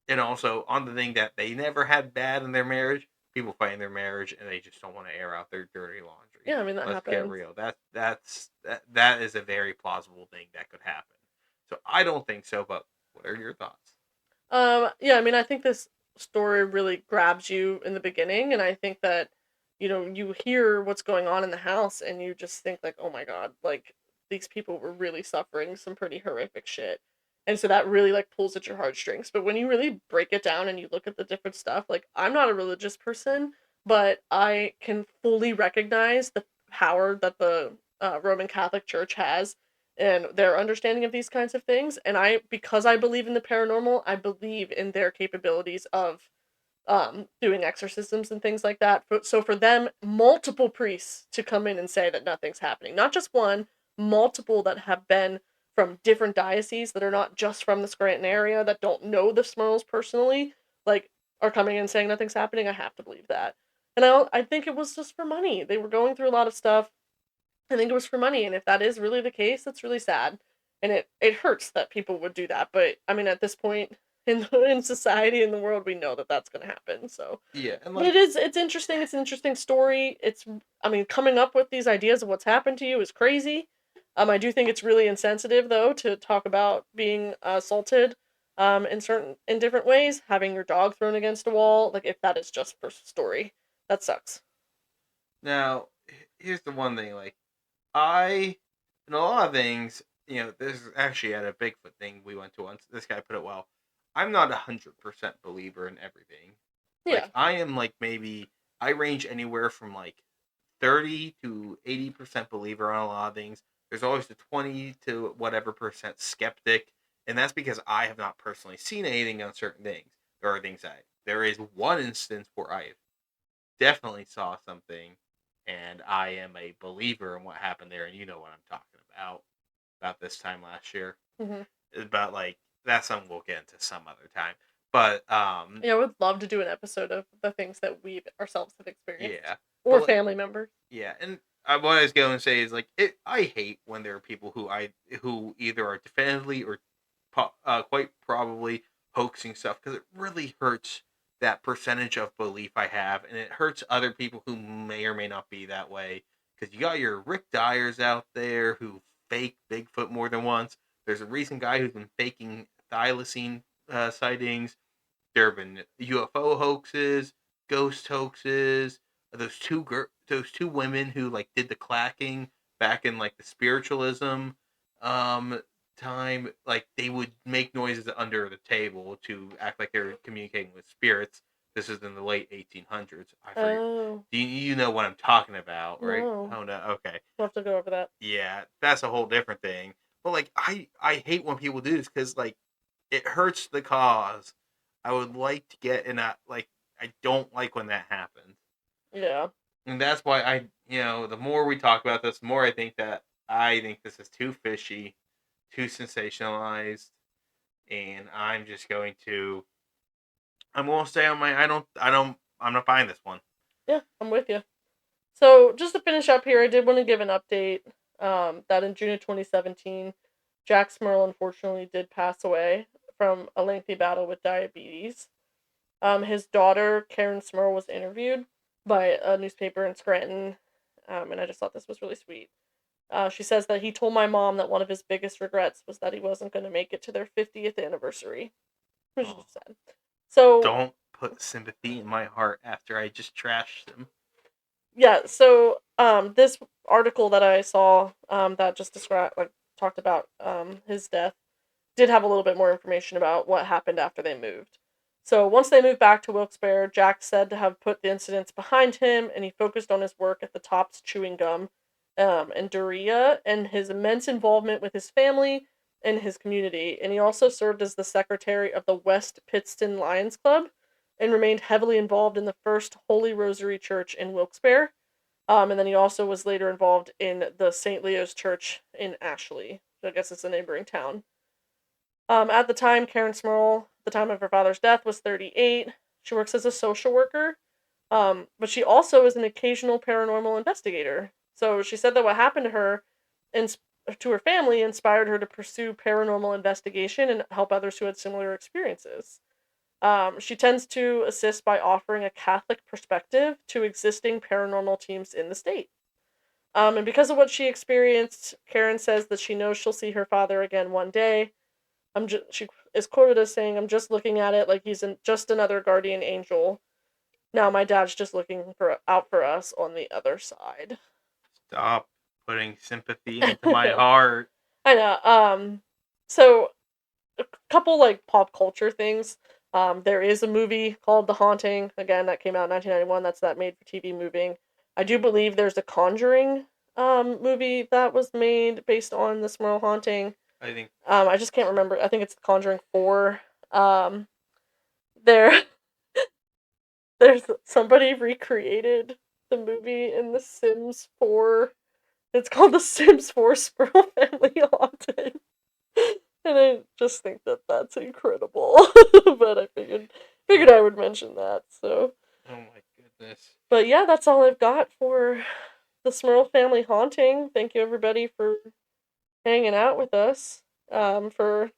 And also on the thing that they never had bad in their marriage, people fighting their marriage and they just don't want to air out their dirty laundry. Yeah, I mean, that Let's happens. get real. That is a very plausible thing that could happen. So I don't think so, but what are your thoughts? Yeah, I mean, I think this story really grabs you in the beginning, and I think that, you hear what's going on in the house, and you just think like, oh my god, like these people were really suffering some pretty horrific shit, and so that really like pulls at your heartstrings. But when you really break it down and you look at the different stuff, like I'm not a religious person, but I can fully recognize the power that the Roman Catholic Church has and their understanding of these kinds of things. And because I believe in the paranormal, I believe in their capabilities of doing exorcisms and things like that. So for them, multiple priests to come in and say that nothing's happening, not just one, multiple that have been from different dioceses that are not just from the Scranton area, that don't know the Smurls personally, like are coming in saying nothing's happening. I have to believe that. And I think it was just for money. They were going through a lot of stuff. I think it was for money, and if that is really the case, that's really sad, and it hurts that people would do that. But I mean, at this point in society in the world, we know that that's going to happen. So, Yeah, and but it's interesting. It's an interesting story. I mean, coming up with these ideas of what's happened to you is crazy. I do think it's really insensitive though to talk about being assaulted, in different ways, having your dog thrown against a wall, like if that is just for story, that sucks. now here's the one thing. Like I, in a lot of things, this is actually at a Bigfoot thing we went to once. This guy put it well. I'm not 100% believer in everything. Yeah. Like I am like maybe I range anywhere from like 30 to 80% believer on a lot of things. There's always the 20 to whatever percent skeptic, and that's because I have not personally seen anything on certain things. There is one instance where I definitely saw something, and I am a believer in what happened there, and you know what I'm talking about this time last year. Hmm. About like that's something we'll get into some other time. But Yeah, I would love to do an episode of the things that we ourselves have experienced yeah, but or like family members. yeah, and what I was going to say is like I hate when there are people who either are definitively or quite probably hoaxing stuff because it really hurts that percentage of belief I have, and it hurts other people who may or may not be that way. Because you got your Rick Dyers out there who fake Bigfoot more than once. There's a recent guy who's been faking thylacine sightings. There have been UFO hoaxes, ghost hoaxes. Those two women who like did the clacking back in like the spiritualism um time, like they would make noises under the table to act like they're communicating with spirits. This is in the late 1800s. I forget. Oh, You know what I'm talking about, right? no. Oh no, okay. We'll have to go over that. Yeah, that's a whole different thing. But like I hate when people do this because like it hurts the cause. I would like to get in a like I don't like when that happens. Yeah. And that's why the more we talk about this, the more I think this is too fishy, too sensationalized, and I'm going to stay on my I'm not buying this one. Yeah, I'm with you. So, just to finish up here, I did want to give an update that in June of 2017, Jack Smurl unfortunately did pass away from a lengthy battle with diabetes. His daughter, Karen Smurl, was interviewed by a newspaper in Scranton, and I just thought this was really sweet. She says that he told my mom that one of his biggest regrets was that he wasn't going to make it to their 50th anniversary, which is Oh, just sad. So, don't put sympathy in my heart after I just trashed them. yeah, so this article that I saw that just described, like, talked about his death did have a little bit more information about what happened after they moved. So once they moved back to Wilkes-Barre, Jack said to have put the incidents behind him, and he focused on his work at the Tops Chewing Gum and Doria, and his immense involvement with his family and his community. And he also served as the secretary of the West Pittston Lions Club, and remained heavily involved in the First Holy Rosary Church in Wilkes-Barre. And then he also was later involved in the St. Leo's Church in Ashley. I guess it's a neighboring town. At the time, Karen Smurl, at the time of her father's death, was 38. She works as a social worker, but she also is an occasional paranormal investigator. So she said that what happened to her and to her family inspired her to pursue paranormal investigation and help others who had similar experiences. She tends to assist by offering a Catholic perspective to existing paranormal teams in the state. And because of what she experienced, Karen says that she knows she'll see her father again one day. She is quoted as saying, "I'm just looking at it like he's just another guardian angel. Now my dad's just looking out for us on the other side." Stop putting sympathy into my heart. I know. So a couple like pop culture things. There is a movie called The Haunting. Again, that came out in 1991. That's that made-for-TV movie. I do believe there's a Conjuring movie that was made based on the Smurl haunting. I think. I just can't remember. I think it's The Conjuring 4. There, there's somebody recreated the movie in The Sims 4. It's called The Sims 4 Smurl Family Haunting. And I just think that that's incredible. But I figured I would mention that. So. Oh my goodness. But yeah, that's all I've got for the Smurl Family Haunting. Thank you everybody for hanging out with us. For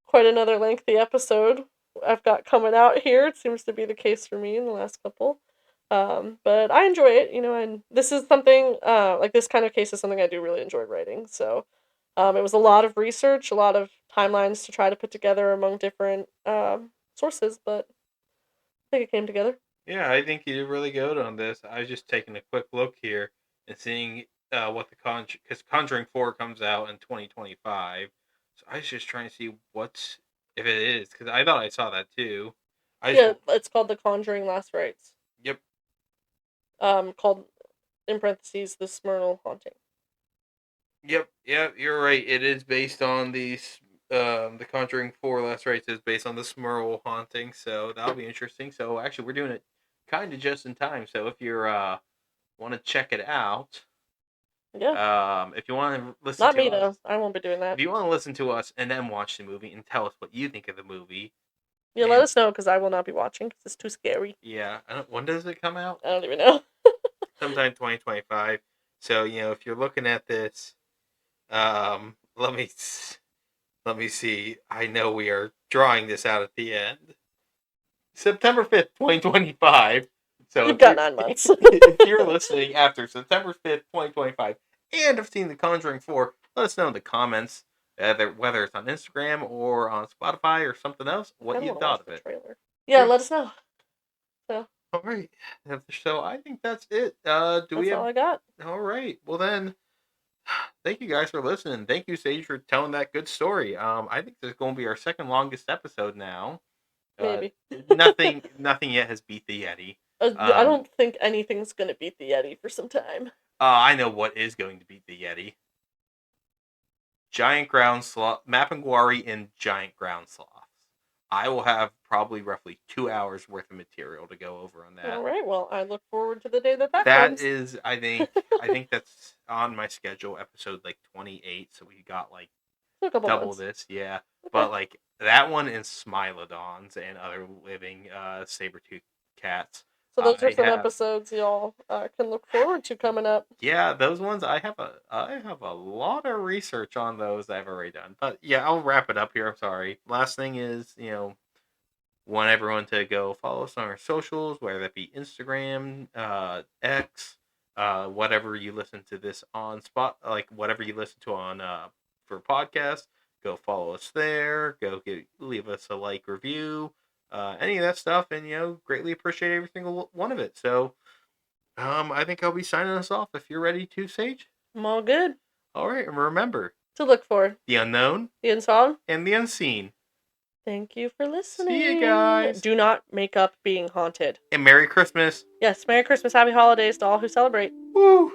quite another lengthy episode I've got coming out here. It seems to be the case for me in the last couple. But I enjoy it, and this is something, like this kind of case is something I do really enjoy writing. So, it was a lot of research, a lot of timelines to try to put together among different sources, but I think it came together. Yeah, I think you did really good on this. I was just taking a quick look here and seeing what the because Conjuring 4 comes out in 2025. So I was just trying to see if it is, because I thought I saw that too. It's called The Conjuring Last Rites. Yep. Called, in parentheses, The Smurl Haunting. Yep, you're right. It is based on the Conjuring 4 Last Rites is based on the Smurl haunting, so that'll be interesting. So actually, we're doing it kind of just in time. So if you're want to check it out, if you want to listen not to me us, though, I won't be doing that. If you want to listen to us and then watch the movie and tell us what you think of the movie, let us know, because I will not be watching because it's too scary. Yeah, when does it come out? I don't even know. Sometime 2025. So if you're looking at this, let me see. I know we are drawing this out at the end. September 5th, 2025. So we've got 9 months. If you're listening after September 5th, 2025, and have seen The Conjuring 4, let us know in the comments, whether it's on Instagram or on Spotify or something else, what you thought of it. Trailer. Yeah, let us know. So. All right. So I think that's it. That's all I got. All right. Well then, thank you guys for listening. Thank you, Sage, for telling that good story. I think this is going to be our second longest episode now. Maybe. nothing yet has beat the Yeti. I don't think anything's going to beat the Yeti for some time. I know what is going to beat the Yeti. Giant ground sloth, Mapinguari and giant ground sloths. I will have probably roughly 2 hours worth of material to go over on that. All right. Well, I look forward to the day that comes. That is, I think that's on my schedule, episode like 28. So we got like double months. This, yeah. Okay. But like that one and Smilodons and other living saber-toothed cats. So those are some episodes y'all can look forward to coming up. Yeah, those ones I have a lot of research on those I've already done. But yeah, I'll wrap it up here. I'm sorry. Last thing is, want everyone to go follow us on our socials, whether that be Instagram, X, whatever you listen to this on whatever you listen to on for podcast, go follow us there. Leave us a like, review. Any of that stuff, and greatly appreciate every single one of it. So, I think I'll be signing us off. If you're ready to, Sage, I'm all good. All right, and remember to look for the unknown, the unsolved, and the unseen. Thank you for listening. See you guys. Do not make up being haunted. And Merry Christmas. Yes, Merry Christmas, Happy Holidays to all who celebrate. Woo.